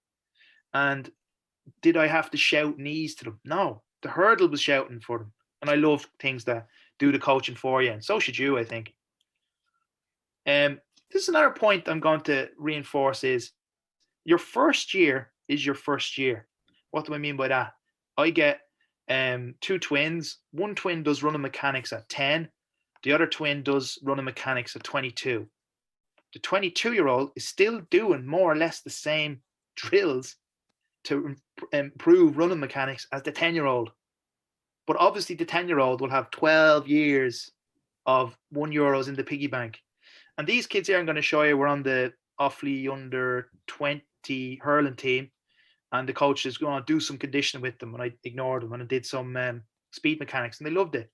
And did I have to shout knees to them? No, the hurdle was shouting for them. And I love things that do the coaching for you. And so should you, I think. This is another point I'm going to reinforce is your first year is your first year. What do I mean by that? I get two twins. One twin does running mechanics at 10. The other twin does running mechanics at 22. The 22-year-old is still doing more or less the same drills to improve running mechanics as the 10-year-old. But obviously the 10-year-old will have 12 years of €1 in the piggy bank. And these kids here I'm going to show you were on the Offaly under 20 hurling team. And the coach is going to do some conditioning with them. And I ignored them and I did some speed mechanics and they loved it.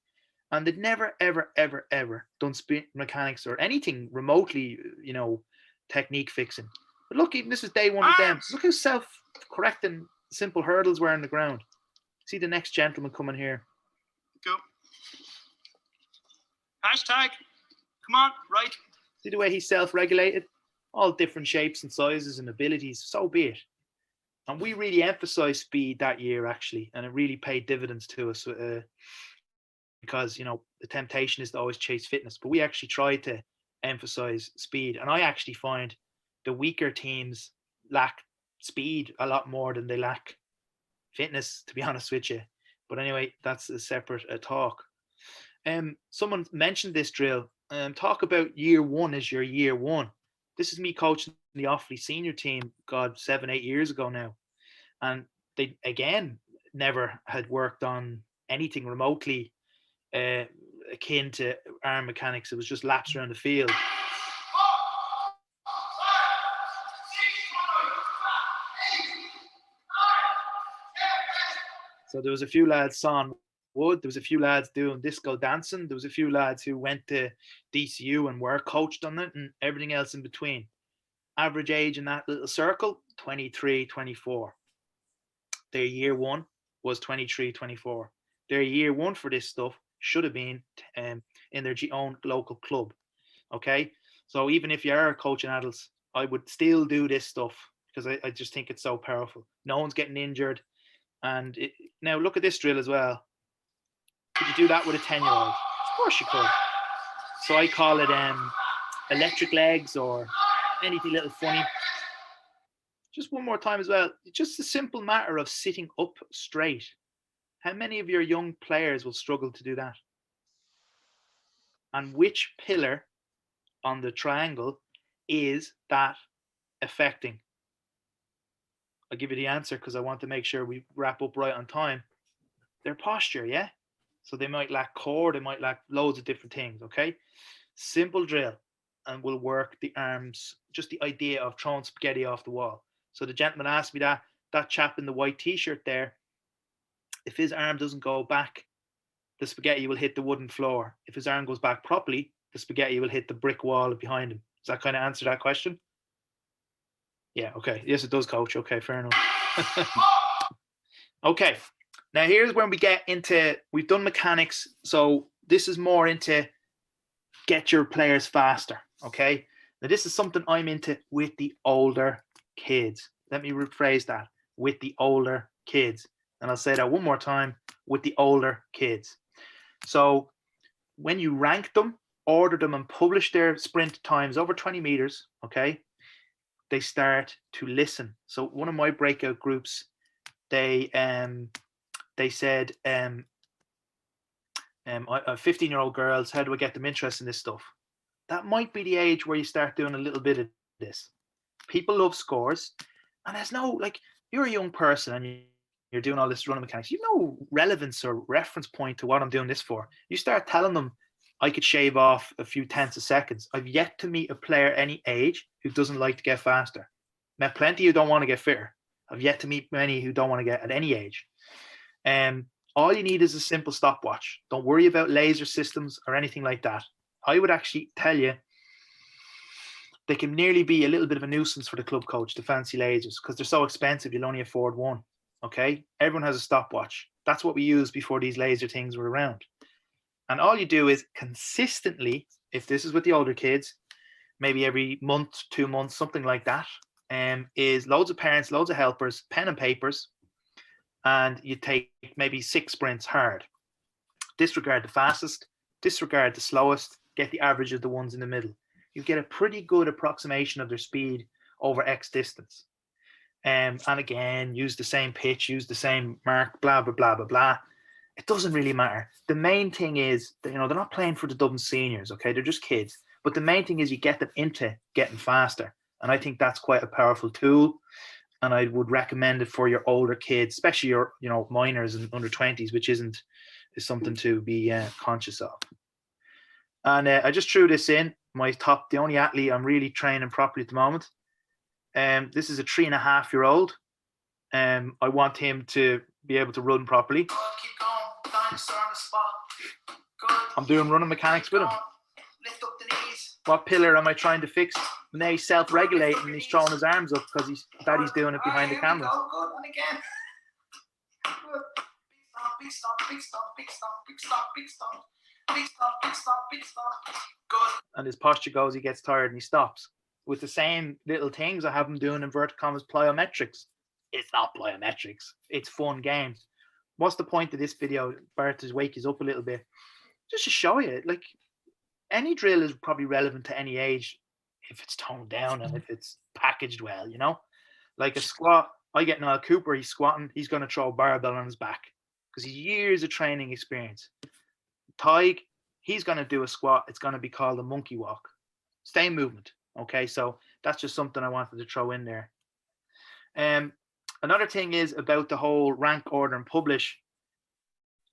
And they'd never, ever, ever, ever done speed mechanics or anything remotely, technique fixing. But look, even this is day one with them. Look how self-correcting simple hurdles were on the ground. See the next gentleman coming here. Go. Hashtag. Come on, right. See the way he's self-regulated? All different shapes and sizes and abilities. So be it. And we really emphasized speed that year, actually. And it really paid dividends to us because, the temptation is to always chase fitness. But we actually tried to emphasize speed. And I actually find the weaker teams lack speed a lot more than they lack fitness, to be honest with you. But anyway, that's a separate talk. Someone mentioned this drill. Talk about year one as your year one. This is me coaching the Offaly senior team, 7-8 years ago now. And they, again, never had worked on anything remotely akin to arm mechanics. It was just laps around the field. So there was a few lads on wood. There was a few lads doing disco dancing. There was a few lads who went to DCU and were coached on it and everything else in between. Average age in that little circle, 23, 24. Their year one was 23, 24. Their year one for this stuff should have been in their own local club. Okay? So even if you are coaching adults, I would still do this stuff because I just think it's so powerful. No one's getting injured. And now look at this drill as well. Could you do that with a 10-year-old? Of course you could. So I call it electric legs or anything little funny. Just one more time as well. It's just a simple matter of sitting up straight. How many of your young players will struggle to do that? And which pillar on the triangle is that affecting? I'll give you the answer because I want to make sure we wrap up right on time. Their posture, yeah? So they might lack core, they might lack loads of different things, okay? Simple drill and will work the arms, just the idea of throwing spaghetti off the wall. So the gentleman asked me that chap in the white t-shirt there, if his arm doesn't go back, the spaghetti will hit the wooden floor. If his arm goes back properly, the spaghetti will hit the brick wall behind him. Does that kind of answer that question? Yeah, okay. Yes, it does, coach. Okay, fair enough. Okay, now here's when we get into, we've done mechanics, so this is more into get your players faster, okay? Now this is something I'm into with the older kids. Let me rephrase that, with the older kids. And I'll say that one more time, with the older kids. So when you rank them, order them and publish their sprint times over 20 meters, okay? They start to listen. So one of my breakout groups, they said, 15-year-old girls, how do I get them interested in this stuff? That might be the age where you start doing a little bit of this. People love scores, and there's no, like, you're a young person and you're doing all this running mechanics. You've no relevance or reference point to what I'm doing this for. You start telling them I could shave off a few tenths of seconds. I've yet to meet a player any age who doesn't like to get faster. Met plenty who don't want to get fitter. I've yet to meet many who don't want to get at any age. All you need is a simple stopwatch. Don't worry about laser systems or anything like that. I would actually tell you they can nearly be a little bit of a nuisance for the club coach, the fancy lasers, because they're so expensive, you'll only afford one. Okay? Everyone has a stopwatch. That's what we used before these laser things were around. And all you do is consistently, if this is with the older kids, maybe every month, 2 months, something like that, is loads of parents, loads of helpers, pen and papers, and you take maybe 6 sprints hard. Disregard the fastest, disregard the slowest, get the average of the ones in the middle. You get a pretty good approximation of their speed over X distance. And again, use the same pitch, use the same mark, blah, blah, blah, blah, blah. It doesn't really matter. The main thing is, that, they're not playing for the Dublin seniors, okay? They're just kids. But the main thing is you get them into getting faster. And I think that's quite a powerful tool. And I would recommend it for your older kids, especially your, minors and under 20s, which is something to be conscious of. And I just threw this in, the only athlete I'm really training properly at the moment. This is a 3.5-year-old. I want him to be able to run properly. Good, keep going. Dinosaur on the spot. Good. I'm doing running mechanics with him. Lift up the knees. What pillar am I trying to fix? Now he's self-regulating and he's throwing his arms up because Daddy's doing it behind the camera. Good, and again. Good. Big stomp, big stomp, big stomp, big stomp, big stomp, big stomp, big stomp, big stomp. Good. And his posture goes, he gets tired and he stops. With the same little things, I have him doing inverted commas plyometrics. It's not plyometrics. It's fun games. What's the point of this video? Bart, to wake you up a little bit. Just to show you, like, any drill is probably relevant to any age if it's toned down and if it's packaged well, Like a squat, I get Niall Cooper, he's squatting, he's going to throw a barbell on his back because he's years of training experience. Tig, he's going to do a squat. It's going to be called a monkey walk. Same movement. Okay, so that's just something I wanted to throw in there. Another thing is about the whole rank, order, and publish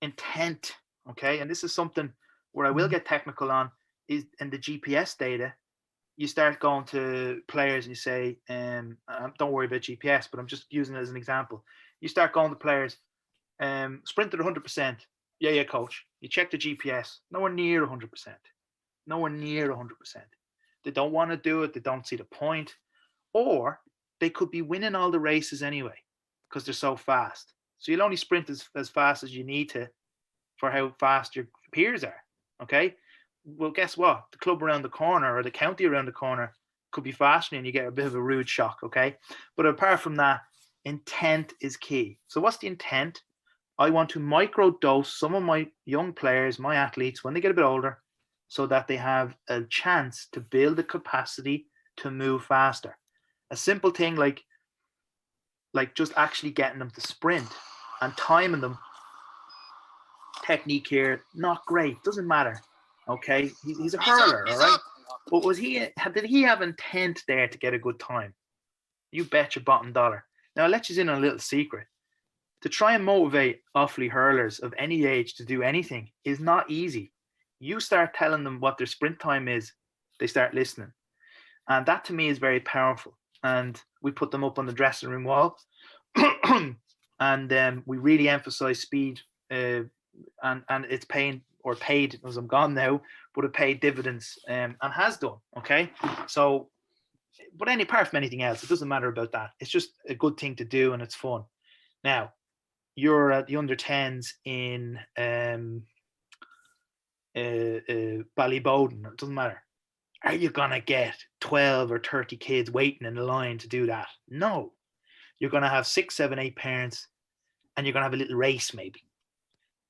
intent. Okay, and this is something where I will get technical on, is in the GPS data. You start going to players and you say, don't worry about GPS, but I'm just using it as an example. You start going to players, sprint at 100%. Yeah, coach. You check the GPS, nowhere near 100%. Nowhere near 100%. They don't want to do it. They don't see the point. Or they could be winning all the races anyway because they're so fast. So you'll only sprint as fast as you need to for how fast your peers are. Okay? Well, guess what? The club around the corner or the county around the corner could be faster and you get a bit of a rude shock. Okay? But apart from that, intent is key. So what's the intent? I want to microdose some of my young players, my athletes, when they get a bit older, so that they have a chance to build the capacity to move faster. A simple thing like just actually getting them to sprint and timing them. Technique here, not great, doesn't matter. Okay, he's a hurler, all right? But did he have intent there to get a good time? You bet your bottom dollar. Now, I'll let you in on a little secret. To try and motivate Offaly hurlers of any age to do anything is not easy. You start telling them what their sprint time is, they start listening. And that to me is very powerful. And we put them up on the dressing room wall. And we really emphasize speed. And it's paid, as I'm gone now, but it paid dividends and has done. Okay. So, but apart from anything else, it doesn't matter about that. It's just a good thing to do and it's fun. Now, you're at the under 10s in Ballybowden, it doesn't matter. Are you gonna get 12 or 30 kids waiting in the line to do that? No. You're gonna have 6, 7, 8 parents, and you're gonna have a little race maybe.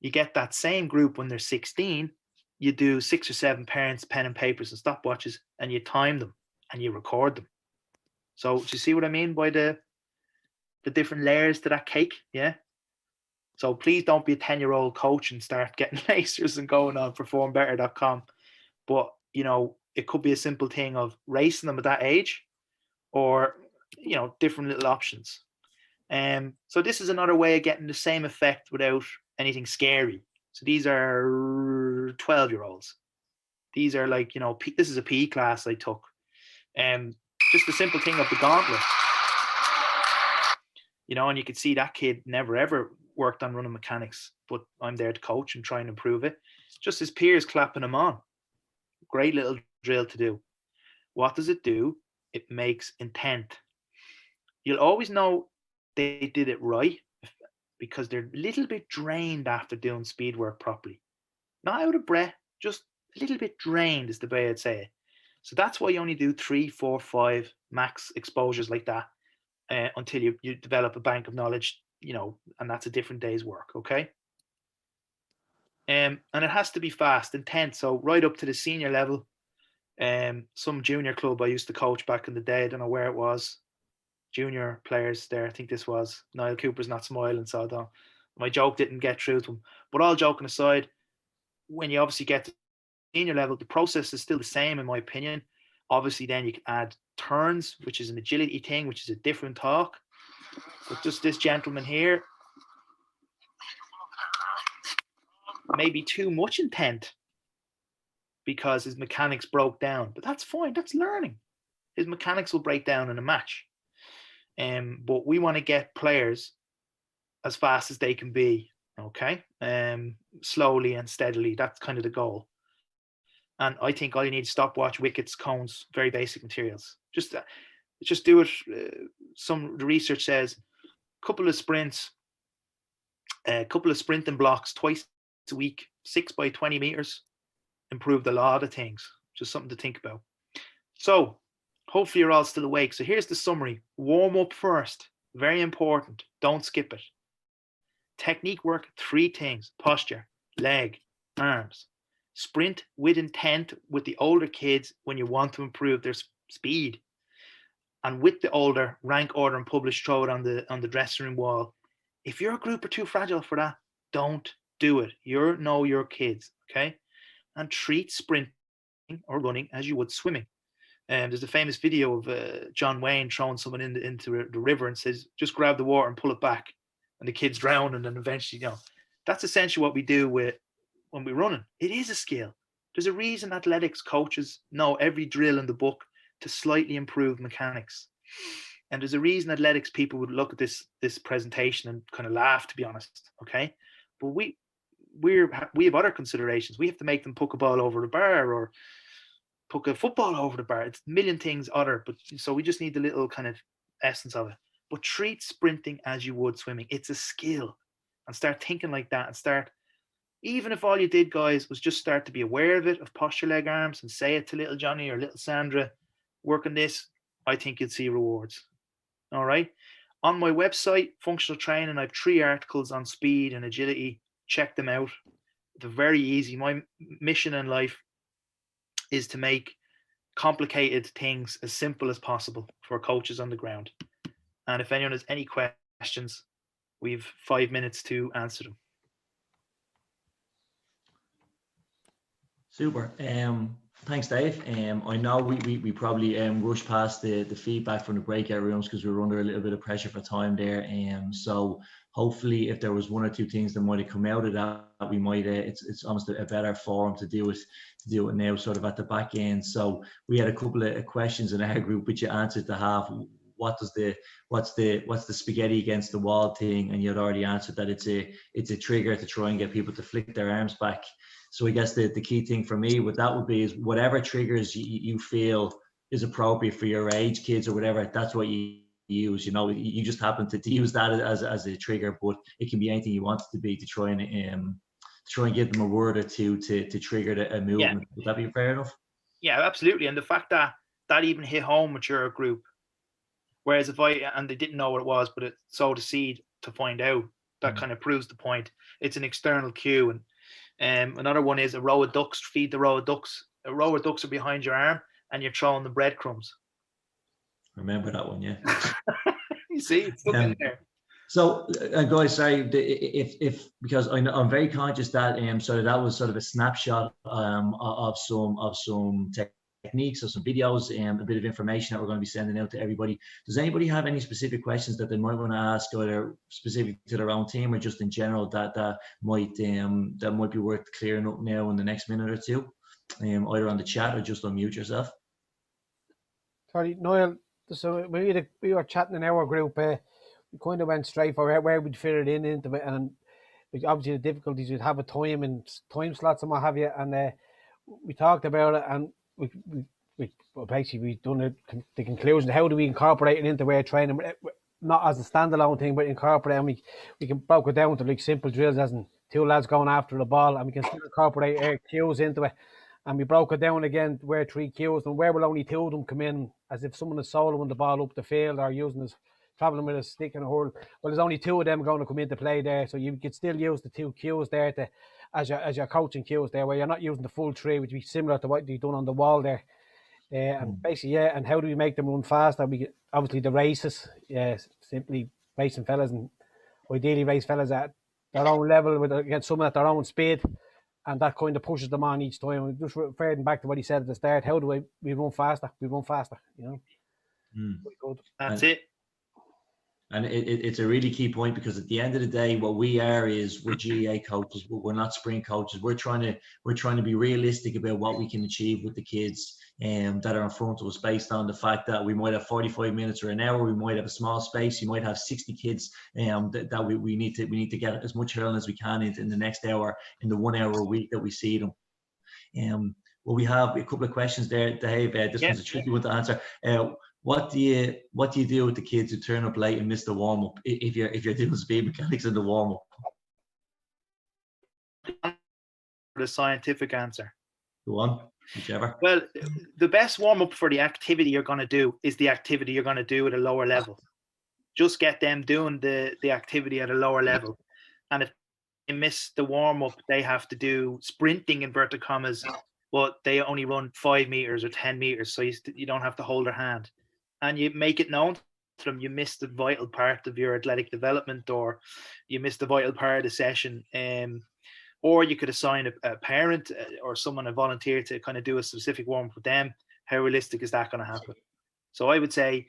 You get that same group when they're 16, you do 6 or 7 parents, pen and papers and stopwatches, and you time them and you record them. So do you see what I mean by the different layers to that cake? Yeah. So please don't be a 10-year-old coach and start getting lasers and going on performbetter.com. But, it could be a simple thing of racing them at that age or, different little options. So this is another way of getting the same effect without anything scary. So these are 12-year-olds. These are like, this is a PE class I took. Just the simple thing of the gauntlet. And you could see that kid never ever worked on running mechanics, but I'm there to coach and try and improve it. Just his peers clapping him on. Great little drill to do. What does it do? It makes intent. You'll always know they did it right because they're a little bit drained after doing speed work properly. Not out of breath, just a little bit drained is the way I'd say it. So that's why you only do 3, 4, 5 max exposures like that until you develop a bank of knowledge and that's a different day's work. Okay. And it has to be fast, intense. So right up to the senior level. Some junior club I used to coach back in the day. I don't know where it was. Junior players there. I think this was Niall Cooper's not smiling, so I don't. My joke didn't get through to him. But all joking aside, when you obviously get to senior level, the process is still the same, in my opinion. Obviously, then you can add turns, which is an agility thing, which is a different talk. But just this gentleman here, maybe too much intent because his mechanics broke down. But that's fine. That's learning. His mechanics will break down in a match. But we want to get players as fast as they can be, okay? Slowly and steadily. That's kind of the goal. And I think all you need is stopwatch, wickets, cones, very basic materials. Just do it. The research says a couple of sprints, a couple of sprinting blocks twice a week, 6 by 20 meters, improved a lot of things. Just something to think about. So hopefully you're all still awake. So here's the summary. Warm up first. Very important. Don't skip it. Technique work, 3 things. Posture, leg, arms. Sprint with intent with the older kids when you want to improve their speed. And with the older, rank, order, and publish, throw it on the dressing room wall. If your group are too fragile for that, don't do it. Know your kids, okay? And treat sprinting or running as you would swimming. There's a famous video of John Wayne throwing someone into the river and says, just grab the water and pull it back. And the kids drown, and then eventually, that's essentially what we do when we're running. It is a skill. There's a reason athletics coaches know every drill in the book to slightly improve mechanics. And there's a reason athletics people would look at this presentation and kind of laugh, to be honest, okay? But we have other considerations. We have to make them puck a ball over the bar or puck a football over the bar. It's a million things other, but so we just need the little kind of essence of it. But treat sprinting as you would swimming. It's a skill. And start thinking like that, and start, even if all you did, guys, was just start to be aware of it, of posture, leg, arms, and say it to little Johnny or little Sandra, work on this, I think you'd see rewards. All right. On my website, Functional Training, I have 3 articles on speed and agility. Check them out. They're very easy. My mission in life is to make complicated things as simple as possible for coaches on the ground. And if anyone has any questions, we've 5 minutes to answer them. Super. Thanks, Dave. I know we probably rushed past the feedback from the breakout rooms because we were under a little bit of pressure for time there. So hopefully, if there was 1 or 2 things that might have come out of that, we might. It's almost a better forum to do it now, sort of at the back end. So we had a couple of questions in our group, which you answered to half. What's the spaghetti against the wall thing? And you had already answered that it's a trigger to try and get people to flick their arms back. So I guess the key thing for me with that would be is whatever triggers you feel is appropriate for your age, kids or whatever, that's what you use. You just happen to use that as a trigger, but it can be anything you want it to be to try and give them a word or two to trigger a movement. Yeah. Would that be fair enough? Yeah, absolutely. And the fact that even hit home with your group, whereas and they didn't know what it was, but it sowed a seed to find out, that kind of proves the point. It's an external cue. And another one is a row of ducks, feed the row of ducks. A row of ducks are behind your arm and you're throwing the breadcrumbs. Remember that one, yeah. You see, it's stuck in there. So, guys, sorry, if because I'm very conscious that so that was sort of a snapshot of some techniques or some videos and a bit of information that we're going to be sending out to everybody. Does anybody have any specific questions that they might want to ask, either specific to their own team or just in general that might be worth clearing up now in the next minute or two, either on the chat or just unmute yourself? Sorry, Niall. So we were chatting in our group. We kind of went straight for where we'd fit it into it, and obviously the difficulties we'd have a time slots and what have you. And we talked about it, and we've done it. The conclusion: how do we incorporate it into our training, not as a standalone thing, but incorporate? And we can broke it down to like simple drills, as in 2 lads going after the ball, and we can still incorporate our cues into it. And we broke it down again where 3 cues and where will only 2 of them come in, as if someone is soloing the ball up the field or using his traveling with a stick and a hurl. Well, there's only 2 of them going to come into play there, so you could still use the 2 cues there as your coaching cues there, where you're not using the full 3, which would be similar to what you've done on the wall there. And basically, and how do we make them run faster? Obviously the races, simply racing fellas, and ideally race fellas at their own level against someone at their own speed, and that kind of pushes them on each time. And just referring back to what he said at the start, how do we run faster? We run faster, Good. That's it. And it's a really key point, because at the end of the day, what we are is we're GAA coaches, but we're not sprint coaches. We're trying to be realistic about what we can achieve with the kids that are in front of us, based on the fact that we might have 45 minutes or an hour, we might have a small space, you might have 60 kids that we need to get as much hurling as we can in the next hour, in the 1 hour a week that we see them. Well, we have a couple of questions there, Dave. This one's a tricky one to answer. What do you do with the kids who turn up late and miss the warm up, if you're doing speed mechanics in the warm up? The scientific answer. Go on, whichever. Well, the best warm up for the activity you're going to do is the activity you're going to do at a lower level. Just get them doing the activity at a lower level, and if they miss the warm up, they have to do sprinting inverted commas, but they only run 5 meters or 10 meters, so you don't have to hold their hand. And you make it known to them you missed the vital part of your athletic development, or you missed the vital part of the session. Or you could assign a parent or someone, a volunteer, to kind of do a specific warm up with them. How realistic is that going to happen? So I would say,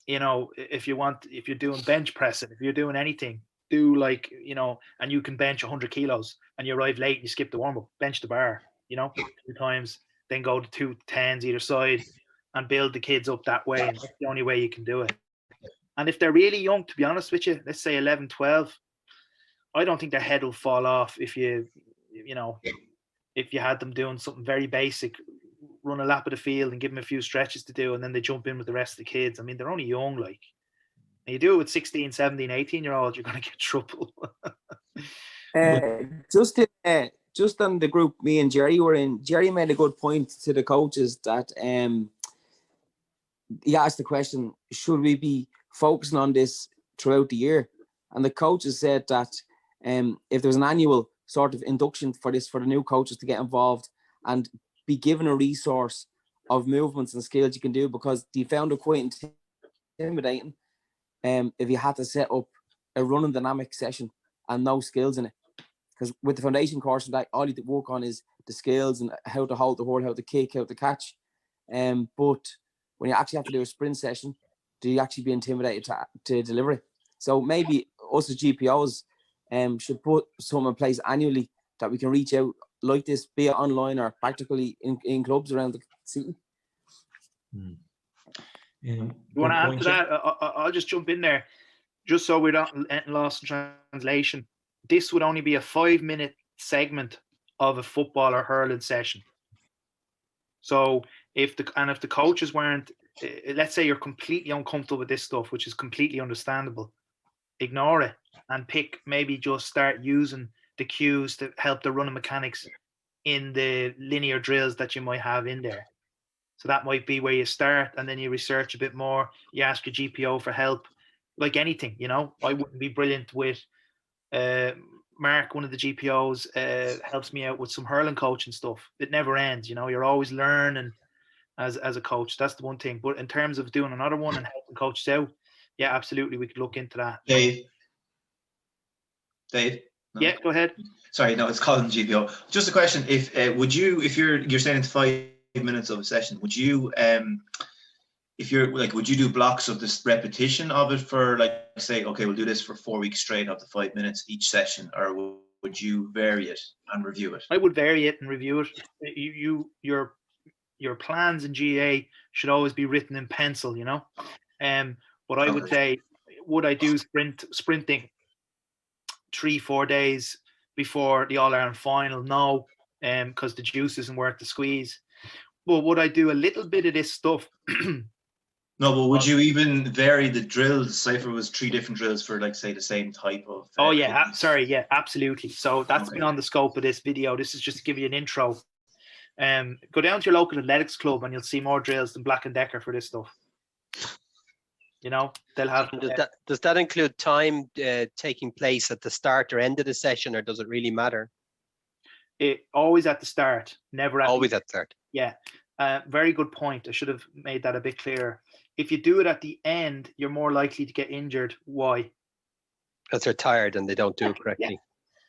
if you're doing bench pressing, if you're doing anything, do and you can bench 100 kilos and you arrive late and you skip the warm up, bench the bar, 2 times, then go to 2 10s either side, and build the kids up that way. And that's the only way you can do it. And if they're really young, to be honest with you, let's say 11, 12, I don't think their head will fall off if you had them doing something very basic, run a lap of the field and give them a few stretches to do, and then they jump in with the rest of the kids. I mean, they're only young, and you do it with 16, 17, 18-year-olds, you're going to get trouble. Just on the group me and Jerry were in, Jerry made a good point to the coaches that he asked the question, should we be focusing on this throughout the year? And the coaches said that if there's an annual sort of induction for the new coaches to get involved and be given a resource of movements and skills you can do, because they found it quite intimidating if you had to set up a running dynamic session and no skills in it. Because with the foundation course, all you work on is the skills and how to hold the hurl, how to kick, how to catch. But when you actually have to do a sprint session, do you actually be intimidated to deliver it? So maybe us as GPOs should put some in place annually that we can reach out like this, be it online or practically in clubs around the city. You want to add to that? I'll just jump in there, just so we're not lost in translation. This would only be a 5-minute segment of a football or hurling session. So if the coaches weren't, let's say you're completely uncomfortable with this stuff, which is completely understandable, ignore it and maybe just start using the cues to help the running mechanics in the linear drills that you might have in there. So that might be where you start, and then you research a bit more. You ask your GPO for help, like anything, I wouldn't be brilliant with Mark, one of the GPOs, helps me out with some hurling coaching stuff. It never ends, you're always learning as a coach. That's the one thing. But in terms of doing another one and helping coaches out, yeah, absolutely, we could look into that. Dave? No. Yeah, go ahead. Sorry, no, it's Colin, GPO. Just a question: if you're saying it's 5 minutes of a session, would you would you do blocks of this repetition of it for, say, okay, we'll do this for 4 weeks straight of the 5 minutes each session, or would you vary it and review it? I would vary it and review it. Your plans in GA should always be written in pencil, But I would say, would I do sprinting 3-4 days before the All-Ireland final? No, because the juice isn't worth the squeeze. But would I do a little bit of this stuff? No, but would you even vary the drills? Say if it was 3 different drills for, say, the same type of... absolutely. So that's been on the scope of this video. This is just to give you an intro. Go down to your local athletics club and you'll see more drills than Black & Decker for this stuff. You know, they'll have. Does that include time taking place at the start or end of the session, or does it really matter? It always at the start, never at always at the start. Yeah, very good point. I should have made that a bit clearer. If you do it at the end, you're more likely to get injured. Why? Because they're tired and they don't do it correctly. Yeah.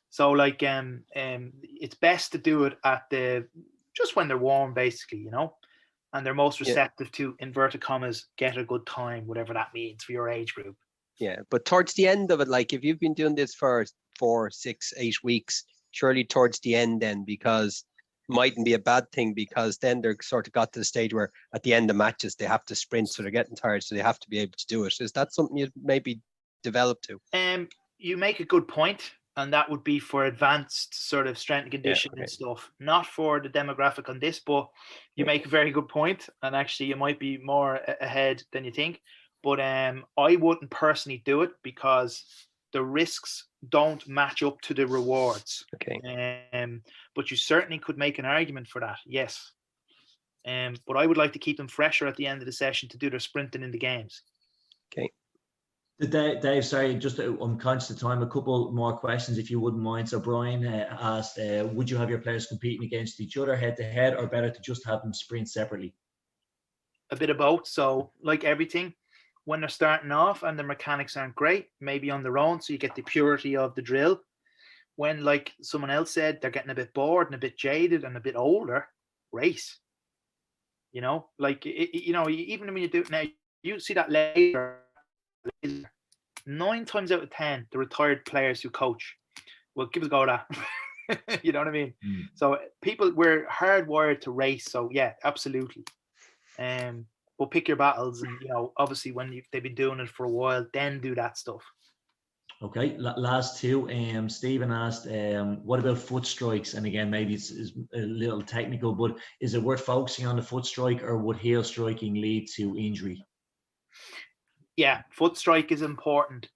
So like it's best to do it at just when they're warm, basically, you know, and they're most receptive to, inverted commas, get a good time, whatever that means for your age group. Yeah, but towards the end of it, like if you've been doing this for 4, 6, 8 weeks, surely towards the end then, because mightn't be a bad thing, because then they're sort of got to the stage where at the end of matches they have to sprint, so they're getting tired, so they have to be able to do it. Is that something you'd maybe develop to? You make a good point, and that would be for advanced sort of strength and conditioning and stuff, not for the demographic on this, but you make a very good point, and actually you might be more ahead than you think. But I wouldn't personally do it because the risks don't match up to the rewards. Okay. But you certainly could make an argument for that, yes. But I would like to keep them fresher at the end of the session to do their sprinting in the games. Okay. Dave, sorry, just I'm conscious of time. A couple more questions, if you wouldn't mind. So Brian asked, would you have your players competing against each other head to head, or better to just have them sprint separately? A bit of both. So like everything, when they're starting off and their mechanics aren't great, maybe on their own, so you get the purity of the drill. When, like someone else said, they're getting a bit bored and a bit jaded and a bit older, race. You know, like, you know, even when you do it now, you see that later. 9 times out of 10, the retired players who coach will give us a go at that. You know what I mean? So we're hardwired to race. So yeah, absolutely. But pick your battles, and you know, obviously when they've been doing it for a while, then do that stuff. Okay, last two. Stephen asked, what about foot strikes? And again, maybe it's a little technical, but is it worth focusing on the foot strike, or would heel striking lead to injury? Yeah, foot strike is important.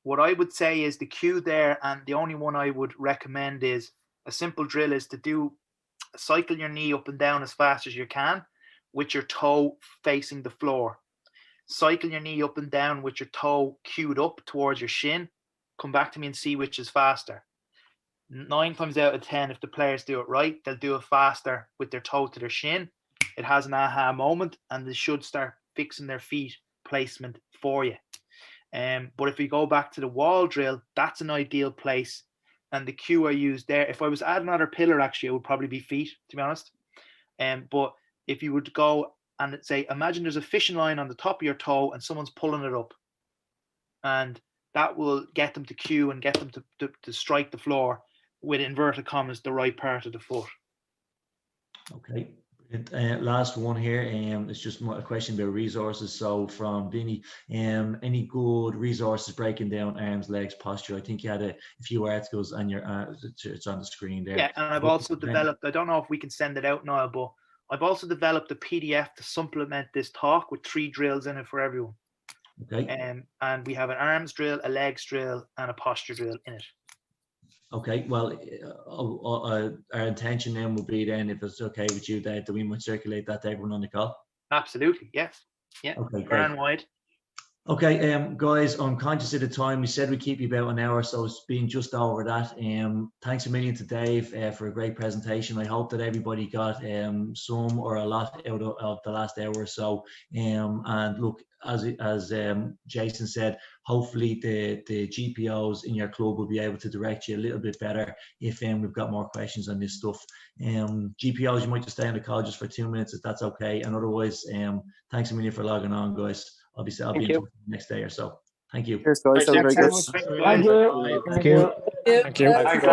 What I would say is the cue there, and the only one I would recommend is a simple drill, is to cycle your knee up and down as fast as you can with your toe facing the floor. Cycle your knee up and down with your toe cued up towards your shin. Come back to me and see which is faster. 9 times out of 10, if the players do it right, they'll do it faster with their toe to their shin. It has an aha moment, and they should start fixing their feet placement for you. But if we go back to the wall drill, that's an ideal place. And the cue I use there, if I was adding another pillar, actually, it would probably be feet, to be honest. But if you would go and say, imagine there's a fishing line on the top of your toe and someone's pulling it up. And that will get them to cue and get them to strike the floor with, inverted commas, the right part of the foot. Okay. Last one here, it's just a question about resources. So from Vinny, any good resources breaking down arms, legs, posture? I think you had a few articles on your it's on the screen there. Yeah, and I've also developed, I don't know if we can send it out now, but I've also developed a PDF to supplement this talk with 3 drills in it for everyone. Okay. And we have an arms drill, a legs drill, and a posture drill in it. Okay, well, our intention then will be then, if it's okay with you, that we might circulate that to everyone on the call. Absolutely, yes. Yeah, okay, far and wide. Okay, guys, I'm conscious of the time. We said we'd keep you about an hour, so it's been just over that. Thanks a million to Dave for a great presentation. I hope that everybody got some or a lot out of the last hour or so. And look, as Jason said, hopefully the GPOs in your club will be able to direct you a little bit better if we've got more questions on this stuff. GPOs, you might just stay on the call just for 2 minutes if that's okay. And otherwise, thanks a million for logging on, guys. I'll be in touch next day or so. Thank you. Cheers, guys. Very good. Thank you. Thank you. Thank you.